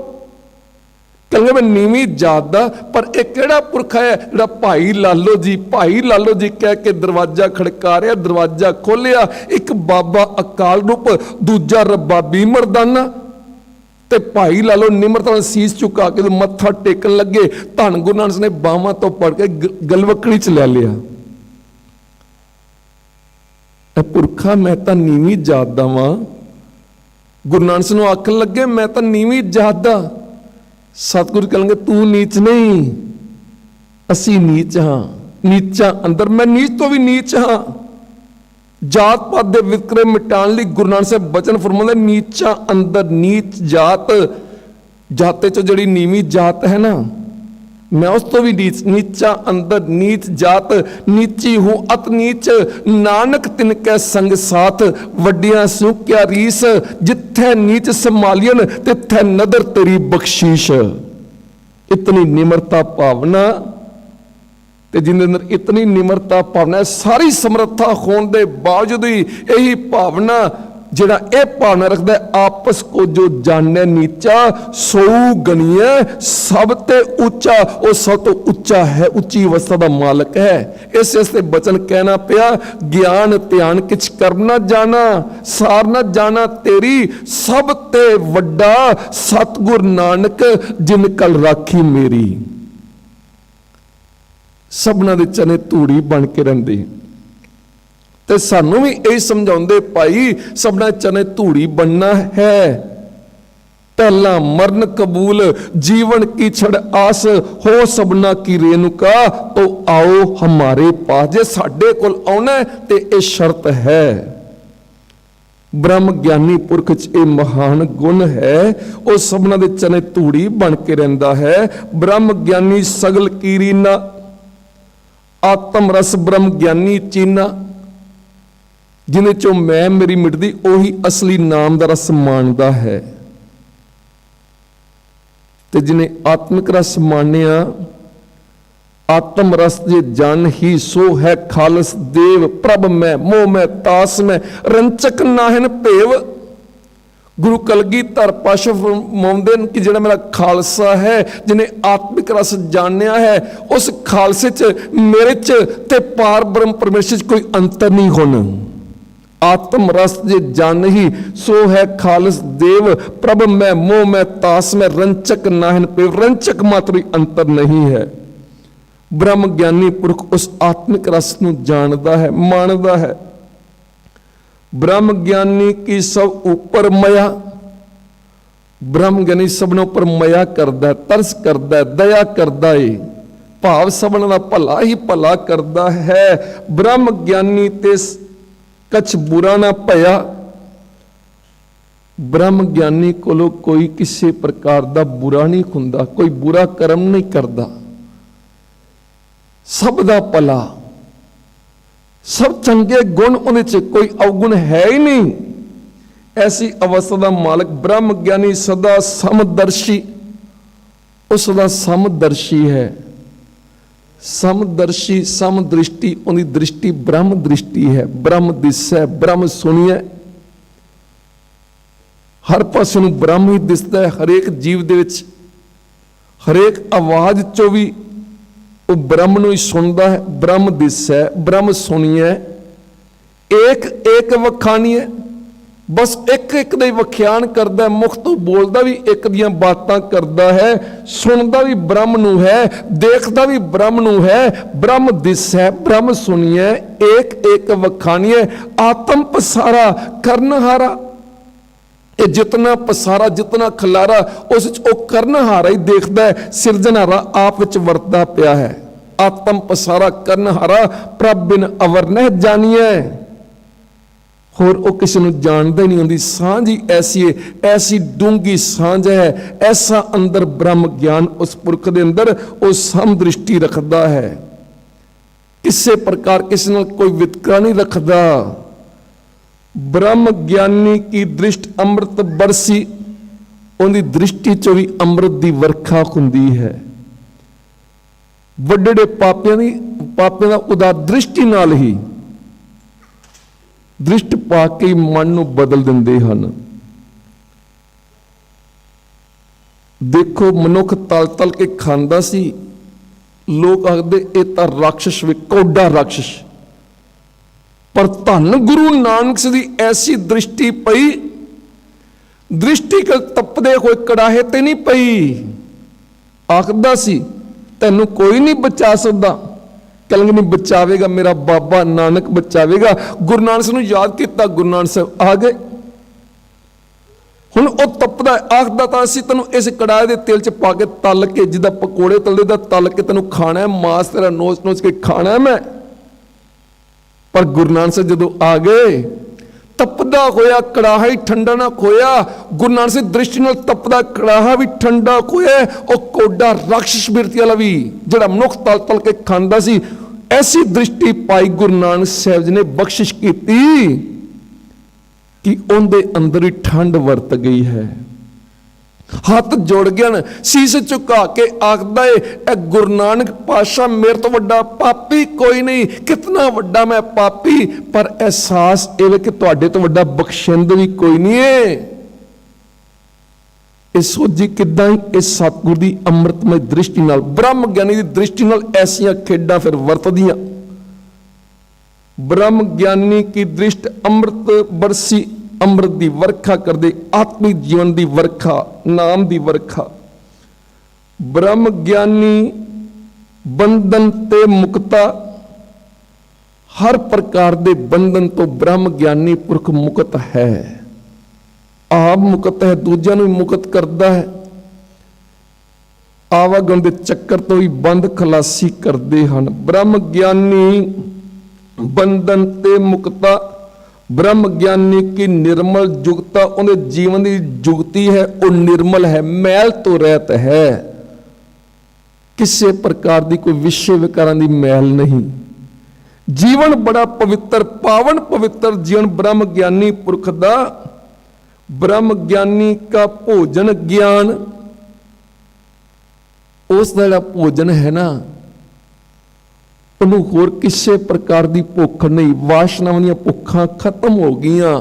ਕਹਿੰਗੇ ਮੈਂ ਨੀਵੀਂ ਜਾਤ ਦਾ, ਪਰ ਇਹ ਕਿਹੜਾ ਪੁਰਖ ਹੈ ਜਿਹੜਾ ਭਾਈ ਲਾਲੋ ਜੀ, ਭਾਈ ਲਾਲੋ ਜੀ ਕਹਿ ਕੇ ਦਰਵਾਜ਼ਾ ਖੜਕਾ ਰਿਹਾ। ਦਰਵਾਜ਼ਾ ਖੋਲਿਆ, ਇੱਕ ਬਾਬਾ ਅਕਾਲ ਰੂਪ, ਦੂਜਾ ਰਬਾਬੀ ਮਰਦਾਨਾ। ਤੇ ਭਾਈ ਲਾਲੋ ਨਿਮਰਤਾ ਨਾਲ ਸੀਸ ਝੁਕਾ ਕੇ ਮੱਥਾ ਟੇਕਣ ਲੱਗੇ। ਧੰਨ ਗੁਰੂ ਨਾਨਕ ਨੇ ਬਾਹਾਂ ਤੋਂ ਪੜ ਕੇ ਗਲਵਕੜੀ 'ਚ ਲੈ ਲਿਆ। ਇਹ ਪੁਰਖਾ ਮੈਂ ਤਾਂ ਨੀਵੀਂ ਜਾਤ ਦਾ ਵਾਂ। ਗੁਰੂ ਨਾਨਕ ਨੂੰ ਆਖਣ ਲੱਗੇ ਮੈਂ ਤਾਂ ਨੀਵੀਂ ਜਾਤ ਦਾ। ਸਤਿਗੁਰੂ ਕਹਿਣਗੇ ਤੂੰ ਨੀਚ ਨਹੀਂ, ਅਸੀਂ ਨੀਚ ਹਾਂ। ਨੀਚਾਂ ਅੰਦਰ, ਮੈਂ ਨੀਚ ਤੋਂ ਵੀ ਨੀਚ ਹਾਂ। ਜਾਤ ਪਾਤ ਦੇ ਵਿਤਕਰੇ ਮਿਟਾਉਣ ਲਈ ਗੁਰੂ ਨਾਨਕ ਸਾਹਿਬ ਬਚਨ ਫਰਮਾਉਂਦੇ, ਨੀਚਾਂ ਅੰਦਰ ਨੀਚ ਜਾਤ। ਜਾਤੇ ਚੋਂ ਜਿਹੜੀ ਨੀਵੀਂ ਜਾਤ ਹੈ ਨਾ, ਮੈਂ ਉਸ ਤੋਂ ਵੀ ਨੀਚ। ਨੀਚਾਂ ਅੰਦਰ ਨੀਚ ਜਾਤ, ਨੀਚੀ ਹੂੰ ਅਤ ਨੀਚ। ਨਾਨਕ ਤਿਨ ਕੈ ਸੰਗ ਸਾਥ, ਵੱਡਿਆਂ ਸੂ ਕਿਆ ਰੀਸ। ਜਿੱਥੇ ਨੀਚ ਸੰਭਾਲੀਨ ਤਿੱਥੇ ਨਦਰ ਤੇਰੀ ਬਖਸ਼ੀਸ਼। ਇਤਨੀ ਨਿਮਰਤਾ ਭਾਵਨਾ, ਤੇ ਜਿਹਦੇ ਅੰਦਰ ਇਤਨੀ ਨਿਮਰਤਾ ਭਾਵਨਾ, ਸਾਰੀ ਸਮਰੱਥਾ ਹੋਣ ਦੇ ਬਾਵਜੂਦ ਵੀ ਇਹੀ ਭਾਵਨਾ, ਜਿਹੜਾ ਇਹ ਭਾਵਨਾ ਰੱਖਦਾ, ਆਪਸ ਕੋ ਜੋ ਜਾਣੈ ਨੀਚਾ ਸੋ ਗਣੀਐ ਸਭ ਤੇ ਉੱਚਾ। ਉਹ ਸਭ ਤੋਂ ਉੱਚਾ ਹੈ, ਉੱਚੀ ਅਵਸਥਾ ਦਾ ਮਾਲਕ ਹੈ। ਇਸ ਵਾਸਤੇ ਬਚਨ ਕਹਿਣਾ ਪਿਆ, ਗਿਆਨ ਧਿਆਨ ਕਿਛ ਕਰਮ ਨਾ ਜਾਣਾ, ਸਾਰ ਨਾ ਜਾਣਾ ਤੇਰੀ, ਸਭ ਤੇ ਵੱਡਾ ਸਤਿਗੁਰ ਨਾਨਕ ਜਿਨ ਕਲ ਰਾਖੀ ਮੇਰੀ। ਸਭਨਾਂ ਦੇ ਚਨੇ ਧੂੜੀ ਬਣ ਕੇ ਰਹਿੰਦੇ ਤੇ ਸਾਨੂੰ ਵੀ ਇਹ ਸਮਝਾਉਂਦੇ, ਭਾਈ ਸਭਨਾਂ ਚਨੇ ਧੂੜੀ ਬਣਨਾ ਹੈ। ਪਹਿਲਾ ਮਰਨ ਕਬੂਲ, ਜੀਵਨ ਕੀ ਛੜ ਆਸ, ਹੋ ਸਭਨਾ ਕੀ ਰੇਨੁਕਾ, ਤੋ ਆਓ ਹਮਾਰੇ ਪਾਸ। ਜੇ ਸਾਡੇ ਕੋਲ ਆਉਣਾ ਤੇ ਇਹ ਸ਼ਰਤ ਹੈ। ਬ੍ਰਹਮ ਗਿਆਨੀ ਪੁਰਖ 'ਚ ਇਹ ਮਹਾਨ ਗੁਣ ਹੈ, ਉਹ ਸਭਨਾਂ ਦੇ ਚਨੇ ਧੂੜੀ ਬਣ ਕੇ ਰਹਿੰਦਾ ਹੈ। ਬ੍ਰਹਮ ਗਿਆਨੀ ਸਗਲ ਕੀਰੀਨਾ, ਆਤਮ ਰਸ ਬ੍ਰਹਮ ਗਿਆਨੀ ਚੀਨਾ। ਜਿਹਦੇ ਚੋਂ ਮੈਂ ਮੇਰੀ ਮਿਟਦੀ, ਉਹੀ ਅਸਲੀ ਨਾਮ ਦਾ ਰਸ ਮਾਣਦਾ ਹੈ। ਤੇ ਜਿਹਨੇ ਆਤਮਿਕ ਰਸ ਮਾਣਿਆ, ਆਤਮ ਰਸ ਜੇ ਜਨ ਹੀ ਸੋ ਹੈ ਖਾਲਸ ਦੇਵ। ਪ੍ਰਭ ਮੈਂ ਮੋਹ ਮੈਂ ਤਾਸ ਮੈਂ, ਰੰਚਕ ਨਾਹਿਨ ਭੇਵ। ਗੁਰੂ ਕਲਗੀਧਰ ਪਾਤਸ਼ਾਹ ਫਰਮਾਉਂਦੇ ਨੇ ਕਿ ਜਿਹੜਾ ਮੇਰਾ ਖਾਲਸਾ ਹੈ, ਜਿਹਨੇ ਆਤਮਿਕ ਰਸ ਜਾਣਿਆ ਹੈ, ਉਸ ਖਾਲਸੇ 'ਚ ਮੇਰੇ 'ਚ ਤੇ ਪਾਰ ਬ੍ਰਹਮ ਪਰਮੇਸ਼ਰ 'ਚ ਕੋਈ ਅੰਤਰ ਨਹੀਂ ਹੋਣਾ। ਆਤਮ ਰਸ ਜੇ ਜਾਣ ਹੀ ਸੋ ਹੈ ਖਾਲਸ ਦੇਵ। ਪ੍ਰਭ ਮੈਂ ਮੋਹ ਮੈਂ ਤਾਸ ਮੈਂ, ਰੰਚਕ ਨਾਹਿਨ ਭੇਵ। ਰੰਚਕ ਮਾਤਰ ਹੀ ਅੰਤਰ ਨਹੀਂ ਹੈ। ਬ੍ਰਹਮ ਗਿਆਨੀ ਪੁਰਖ ਉਸ ਆਤਮਿਕ ਰਸ ਨੂੰ ਜਾਣਦਾ ਹੈ, ਮਾਣਦਾ ਹੈ। ਬ੍ਰਹਮ ਗਿਆਨੀ ਕੀ ਸਭ ਉੱਪਰ ਮਇਆ। ਬ੍ਰਹਮ ਗਿਆਨੀ ਸਭਨਾਂ ਉੱਪਰ ਮਇਆ ਕਰਦਾ, ਤਰਸ ਕਰਦਾ, ਦਇਆ ਕਰਦਾ ਏ। ਭਾਵ ਸਭਨਾਂ ਦਾ ਭਲਾ ਹੀ ਭਲਾ ਕਰਦਾ ਹੈ। ਬ੍ਰਹਮ ਗਿਆਨੀ ਤੇ ਕਛ ਬੁਰਾ ਨਾ ਭਇਆ। ਬ੍ਰਹਮ ਗਿਆਨੀ ਕੋਲੋਂ ਕੋਈ ਕਿਸੇ ਪ੍ਰਕਾਰ ਦਾ ਬੁਰਾ ਨਹੀਂ ਹੁੰਦਾ, ਕੋਈ ਬੁਰਾ ਕਰਮ ਨਹੀਂ ਕਰਦਾ। ਸਭ ਦਾ ਭਲਾ, ਸਭ ਚੰਗੇ ਗੁਣ ਉਹਦੇ 'ਚ, ਕੋਈ ਅਵਗੁਣ ਹੈ ਹੀ ਨਹੀਂ। ਐਸੀ ਅਵਸਥਾ ਦਾ ਮਾਲਕ ਬ੍ਰਹਮ ਗਿਆਨੀ ਸਦਾ ਸਮਦਰਸ਼ੀ। ਉਹ ਸਦਾ ਸਮਦਰਸ਼ੀ ਹੈ। ਸਮਦਰਸ਼ੀ ਸਮਦ੍ਰਿਸ਼ਟੀ, ਉਹਦੀ ਦ੍ਰਿਸ਼ਟੀ ਬ੍ਰਹਮ ਦ੍ਰਿਸ਼ਟੀ ਹੈ। ਬ੍ਰਹਮ ਦਿਸੈ, ਬ੍ਰਹਮ ਸੁਣੀਐ, ਹਰ ਪਾਸੇ ਨੂੰ ਬ੍ਰਹਮ ਹੀ ਦਿਸਦਾ ਹੈ। ਹਰੇਕ ਜੀਵ ਦੇ ਵਿੱਚ ਹਰੇਕ ਆਵਾਜ਼ ਚੋਂ ਵੀ ਉਹ ਬ੍ਰਹਮ ਨੂੰ ਹੀ ਸੁਣਦਾ ਹੈ। ਬ੍ਰਹਮ ਦਿਸੈ, ਬ੍ਰਹਮ ਸੁਣੀਐ, ਏਕ ਏਕ ਵਖਾਣੀਐ, ਬਸ ਇੱਕ ਇੱਕ ਦਾ ਹੀ ਵਖਿਆਨ ਕਰਦਾ ਹੈ। ਮੁਖ ਤੋਂ ਬੋਲਦਾ ਵੀ ਇੱਕ ਦੀਆਂ ਬਾਤਾਂ ਕਰਦਾ ਹੈ, ਸੁਣਦਾ ਵੀ ਬ੍ਰਹਮ ਨੂੰ ਹੈ, ਦੇਖਦਾ ਵੀ ਬ੍ਰਹਮ ਨੂੰ ਹੈ। ਬ੍ਰਹਮ ਦਿਸੈ, ਬ੍ਰਹਮ ਸੁਣੀਐ, ਏਕ ਏਕ ਵਖਾਣੀਐ, ਆਤਮ ਪਸਾਰਾ ਕਰਨਹਾਰਾ। ਇਹ ਜਿਤਨਾ ਪਸਾਰਾ, ਜਿਤਨਾ ਖਲਾਰਾ, ਉਸ ਵਿੱਚ ਉਹ ਕਰਨਹਾਰਾ ਹੀ ਦੇਖਦਾ ਹੈ। ਸਿਰਜਣਹਾਰਾ ਆਪ ਵਿੱਚ ਵਰਤਦਾ ਪਿਆ ਹੈ। ਆਤਮ ਪਸਾਰਾ ਕਰਨਹਾਰਾ, ਪ੍ਰਭ ਬਿਨ ਅਵਰ ਨਹਿ ਜਾਣੀਐ। ਹੋਰ ਉਹ ਕਿਸੇ ਨੂੰ ਜਾਣਦਾ ਹੀ ਨਹੀਂ। ਹੁੰਦੀ ਸਾਂਝ ਹੀ ਐਸੀ ਹੈ, ਐਸੀ ਡੂੰਗੀ ਸਾਂਝ ਹੈ, ਐਸਾ ਅੰਦਰ ਬ੍ਰਹਮ ਗਿਆਨ ਉਸ ਪੁਰਖ ਦੇ ਅੰਦਰ ਉਹ ਸਮਦ੍ਰਿਸ਼ਟੀ ਰੱਖਦਾ ਹੈ। ਕਿਸੇ ਪ੍ਰਕਾਰ ਕਿਸੇ ਨਾਲ ਕੋਈ ਵਿਤਕਰਾ ਨਹੀਂ ਰੱਖਦਾ। ब्रह्म ज्ञानी की दृष्टि अमृत बरसी, उनकी दृष्टि चो भी अमृत की वर्खा हुंदी है। वड्डे पापियां दा उदा दृष्टि नाल ही दृष्टि पा के मन नूं बदल दिंदे हन। देखो मनुख तल तल के खांदा सी, लोग आखदे इह तां राक्षस वे, कौडा राक्षस। पर धन गुरु नानक दी ऐसी दृष्टि पई, दृष्टि तपदे हुए कड़ाहे ते नहीं पई। आखदा सी तैनू कोई नहीं बचा सकदा, कलंग नहीं बचावेगा, मेरा बाबा नानक बचावेगा। गुरु नानक नूं याद किया, गुरु नानक साहब आ गए। हुण वो तपदा आखदा तां सी तैनू इस कड़ाहे दे तेल च पा के तल के, जिद्दां पकौड़े तलदे दा तल के तैनू खाना है, मांस तेरा नोच नोच के खाना है मैं। पर गुरु नानक साहब जदों आ गए, तपदा होया कड़ाहा ही ठंडा ना खोया। गुरु नानक साहब दृष्टि नाल तपदा कड़ाहा भी ठंडा खोया। और कोडा राक्षस बिरती वाला भी जिहड़ा मनुख तल तल के खांदा सी, ऐसी दृष्टि पाई गुरु नानक साहब जी ने, बख्शिश की कि उनके अंदर ही ठंड वरत गई है। हथ जुड़ गया, शीश झुका के आखदा है गुरु नानक पातशाह मेरे तो वड्डा पापी कोई नहीं। कितना वड्डा मैं पापी, पर एहसास इह कि तुहाडे तो वड्डा बख्शिंद भी कोई नहीं है। इस सोझी किदां ही इस सतगुर की अमृतमय दृष्टि नाल, ब्रह्म ज्ञानी की दृष्टि नाल ऐसियां खेडां फिर वरतदियां। ब्रह्म ज्ञानी की दृष्टि अमृत बरसी, अमृत की वर्खा कर दे, आत्मिक जीवन की वर्खा, नाम की वर्खा। ब्रह्म ज्ञानी बंधन ते मुक्ता, हर प्रकार के बंधन तो ब्रह्म ज्ञानी पुरख मुक्त है। आप मुक्त है, दूजिਆਂ ਨੂੰ मुक्त करता है। आवागमन के चक्कर तो भी बंद खलासी करते हैं। ब्रह्म ज्ञानी बंधन ते मुक्ता, ब्रह्म ज्ञानी की निर्मल जुगता, उन्हें जीवन की जुगती है वो निर्मल है, मैल तो रहत है। किसी प्रकार की कोई विषय विकारां की मैल नहीं। जीवन बड़ा पवित्र, पावन पवित्र जीवन ब्रह्म ज्ञानी पुरख दा। ब्रह्म ज्ञानी का भोजन ज्ञान, उस दा भोजन है ना, उन्होंने होर किसी प्रकार की भुख नहीं। वासनावां दी भुखां खत्म हो गईयां।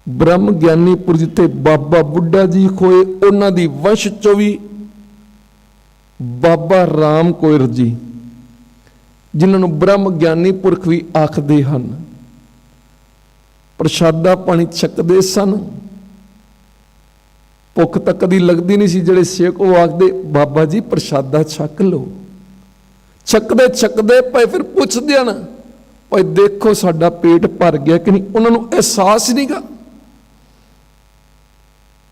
ब्रह्म ज्ञानी पुर जिथे बाबा बुढ़ा जी खोए, उन्हां दी वंश चों भी बाबा राम कोयर जी, जिन्हां नूं ब्रह्म ज्ञानी पुरख भी आखदे हन, प्रशादा पानी छकदे सन। भुख तां कदी लगदी नहीं सी। जिहड़े सेवक वो आखदे बाबा जी प्रशादा छक लो। छकदे छकदे भाई फिर पुछदे हन भाई देखो साडा पेट भर गया कि नहीं। उन्होंने एहसास ही नहीं गा।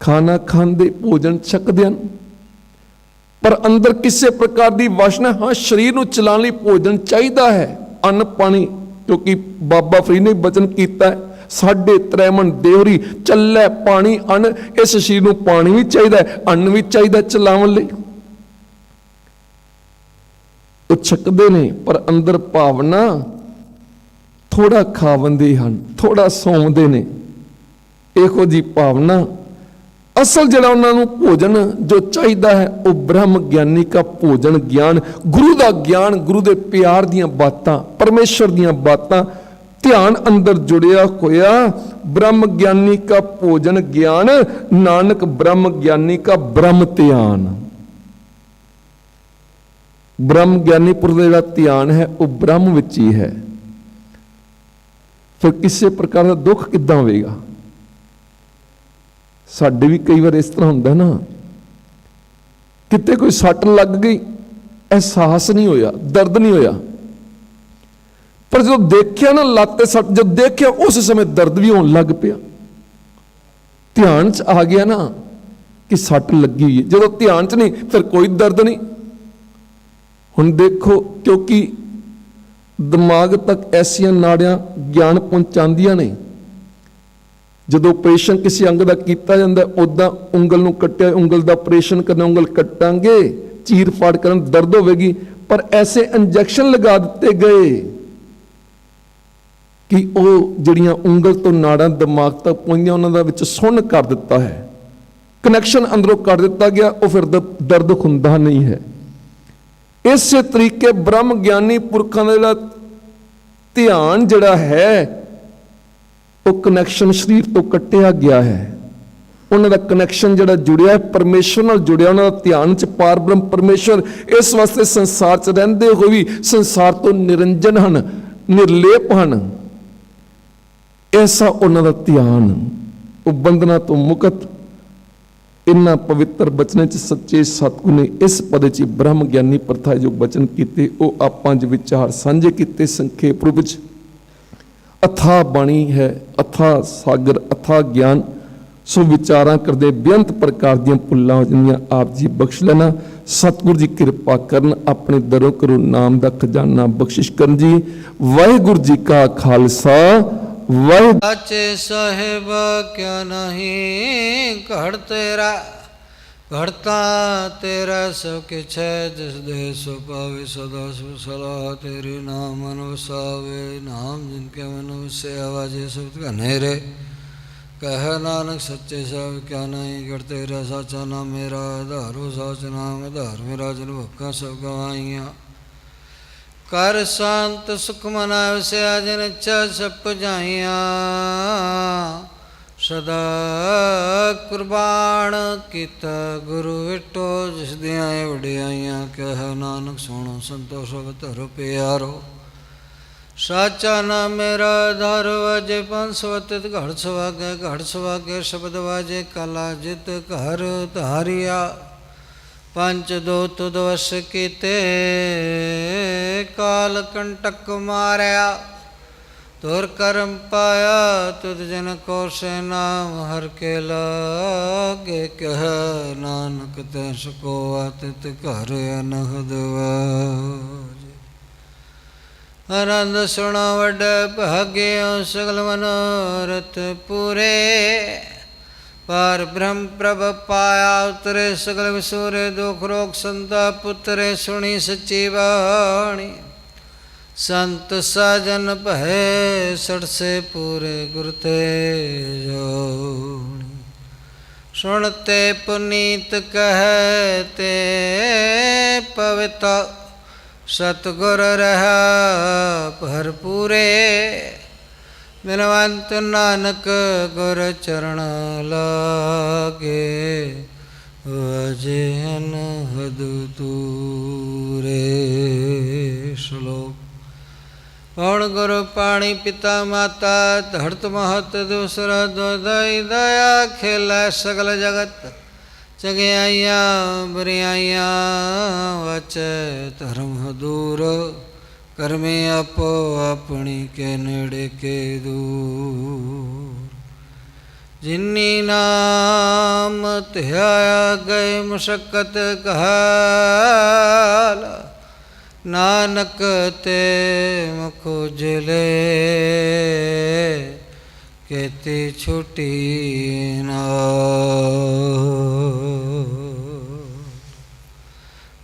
खाना खांदे भोजन छकदे हन, पर अंदर किसी प्रकार की वासना। हाँ, शरीर नूं चलाउण लई भोजन चाहिदा है, अन्न पानी, क्योंकि बाबा फरीद ने वचन कीता है 3.5 मन देवरी चले पानी अन्न। इस शरीर नूं पानी भी चाहिए, अन्न भी चाहिए चलाउण लई। तो छकदे ने, पर अंदर भावना थोड़ा खावंदे हन, थोड़ा सौंदे ने। इहो जी भावना असल जिहड़ा उन्हां नूं भोजन जो चाहिदा है वो ब्रह्म ज्ञानी का भोजन ज्ञान, गुरु का ज्ञान, गुरु के प्यार दीयां बातां, परमेश्वर दीयां बातां, ध्यान अंदर जुड़िया होया। ब्रह्म ज्ञानी का भोजन ज्ञान, नानक ब्रह्म ज्ञानी का ब्रह्म ध्यान। ब्रह्म ज्ञानी पुरुष का जिहड़ा ध्यान है वो ब्रह्म विच ही है। फिर किसी प्रकार का दुख किद्दां होवेगा? साडे भी कई बार इस तरह हुंदा ना, किते कोई सट लग गई, एहसास नहीं होया, दर्द नहीं होया, पर जो देखिया ना लाते सट, जब देखिया उस समय दर्द भी होने लग पिया। ध्यान च आ गया ना कि सट लगी हुई है, जो ध्यान च नहीं फिर कोई दर्द नहीं। हुण देखो, क्योंकि दिमाग तक ऐसियां नाड़ियां ज्ञान पहुंचादियां ने। जो ऑपरेशन किसी अंग का किया जाता, उदा उंगल नूं कट्टिया, उंगल का ऑपरेशन करना, उंगल कट्टांगे, चीर फाड़ करन, दर्द होगी, पर ऐसे इंजैक्शन लगा दिते गए कि वो जिहड़ियां उंगल तो नाड़ां दिमाग तक पहुंचियां उन्हां दा विच सुन्न कर दिता है, कनैक्शन अंदरों कर दिता गया, वो फिर दर्द हुंदा नहीं है। इस तरीके ब्रह्म ज्ञानी पुरखां दा जिहड़ा ध्यान जिहड़ा है वो कनैक्शन शरीर तो कट्टिया गया है। उन्हों का कनैक्शन जिहड़ा जुड़िया है परमेश्वर नाल जुड़िया, उन्हों का ध्यान च पार ब्रह्म परमेश्वर। इस वास्ते संसार च रहिंदे होए भी संसार तो निरंजन हन, निर्लेप हन। ऐसा उन्हों का ध्यान, वो बंधना तो मुक्त। इन्हां पवित्र बचने च सच्चे सतगुरु ने इस पद च ब्रह्म ज्ञानी प्रथा जो बचन किए वो आपां च विचार साझे किए संखेप रूप च। अथाह बाणी है, अथाह सागर, अथाह ज्ञान। सो विचारां करदे बेअंत प्रकार दीयां भुल्लां हो जांदियां। आप जी बख्श लेना, सतगुरु जी कृपा करन, अपने दरों करो नाम दा खजाना बख्शिश करन जी। वाहिगुरू जी का खालसा, वाहिगुरू। साचे साहेब क्या नहीं घड़ तेरा, घड़ता तेरा सब किछ है। जिस दे सो पावे सदा सो सलाह तेरे नाम मन वसावे। नाम जिनके मन से आवाजे सब घनेरे, कह नानक सच्चे सब क्या नहीं घड़ तेरा। साचा नाम मेरा आधारो, साच नाम आधार मेरा। जिन भक्का सब गवाइयाँ कर शांत सुख मना वस्या। जिन इच्छा सब जाइया सदा कुर्बान किता गुरु विटो। जिस दियाँ वडियाइयां कह नानक सुनो संतोष धरो प्यारो। साचा नाम मेरा आधार वाजे पंस वतित घड़ सुहागे। घड़ सुहागे शब्द वाजे कला जित घर धारिया। पंच दोत दोष कीते काल कंटक मारया। तुर कर्म पाया तुद जन को से नाम हर के लागे। कह नानक तैस को आतित घर अनहद वाजे। आनंद सुनो वड भाग्यो सगल मनोरथ पूरे। पार ब्रह्म प्रभ पाया उतरे सगल विसूरे। दुख रोग संताप पुतरे सुनी सच्ची वाणी। संत साजन भय सड़से पूरे गुर ते जोड़ी। सुनते पुनीत कहते पवित्र। सतगुर रहा भरपूरे। बिनवंत नानक गुर चरण लागे। वजन हद दूरे। श्लोक। पौण गुरु पाणी पिता माता। धरत महत दूसरा दोदय दया। खेला सगल जगत चगियाइया बुरियाइया। वच धर्म दूर कर्मे आपो अपनी के नेड़े के दूर। जिन्नी नाम ध्याया गए मुशक्कत घाल। नानक ते मुख उजले केती छुटी नाल।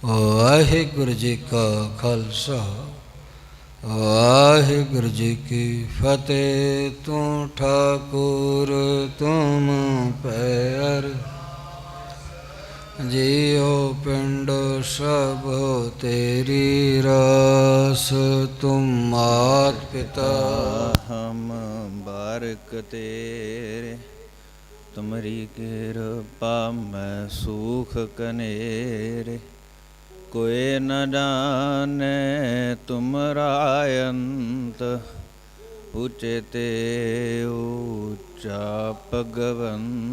वाहिगुरू जी का खालसा, वाहिगुरू जी की फतेह। तू ठाकुर तुम पैर जियो पिंड सब तेरी रास, तुम मात पिता हम बारक तेरे, तुमरी कृपा मैं सुख कनेरे। कोई न जाने तुमरा अंत, ऊंचे ते ऊंचा भगवंत।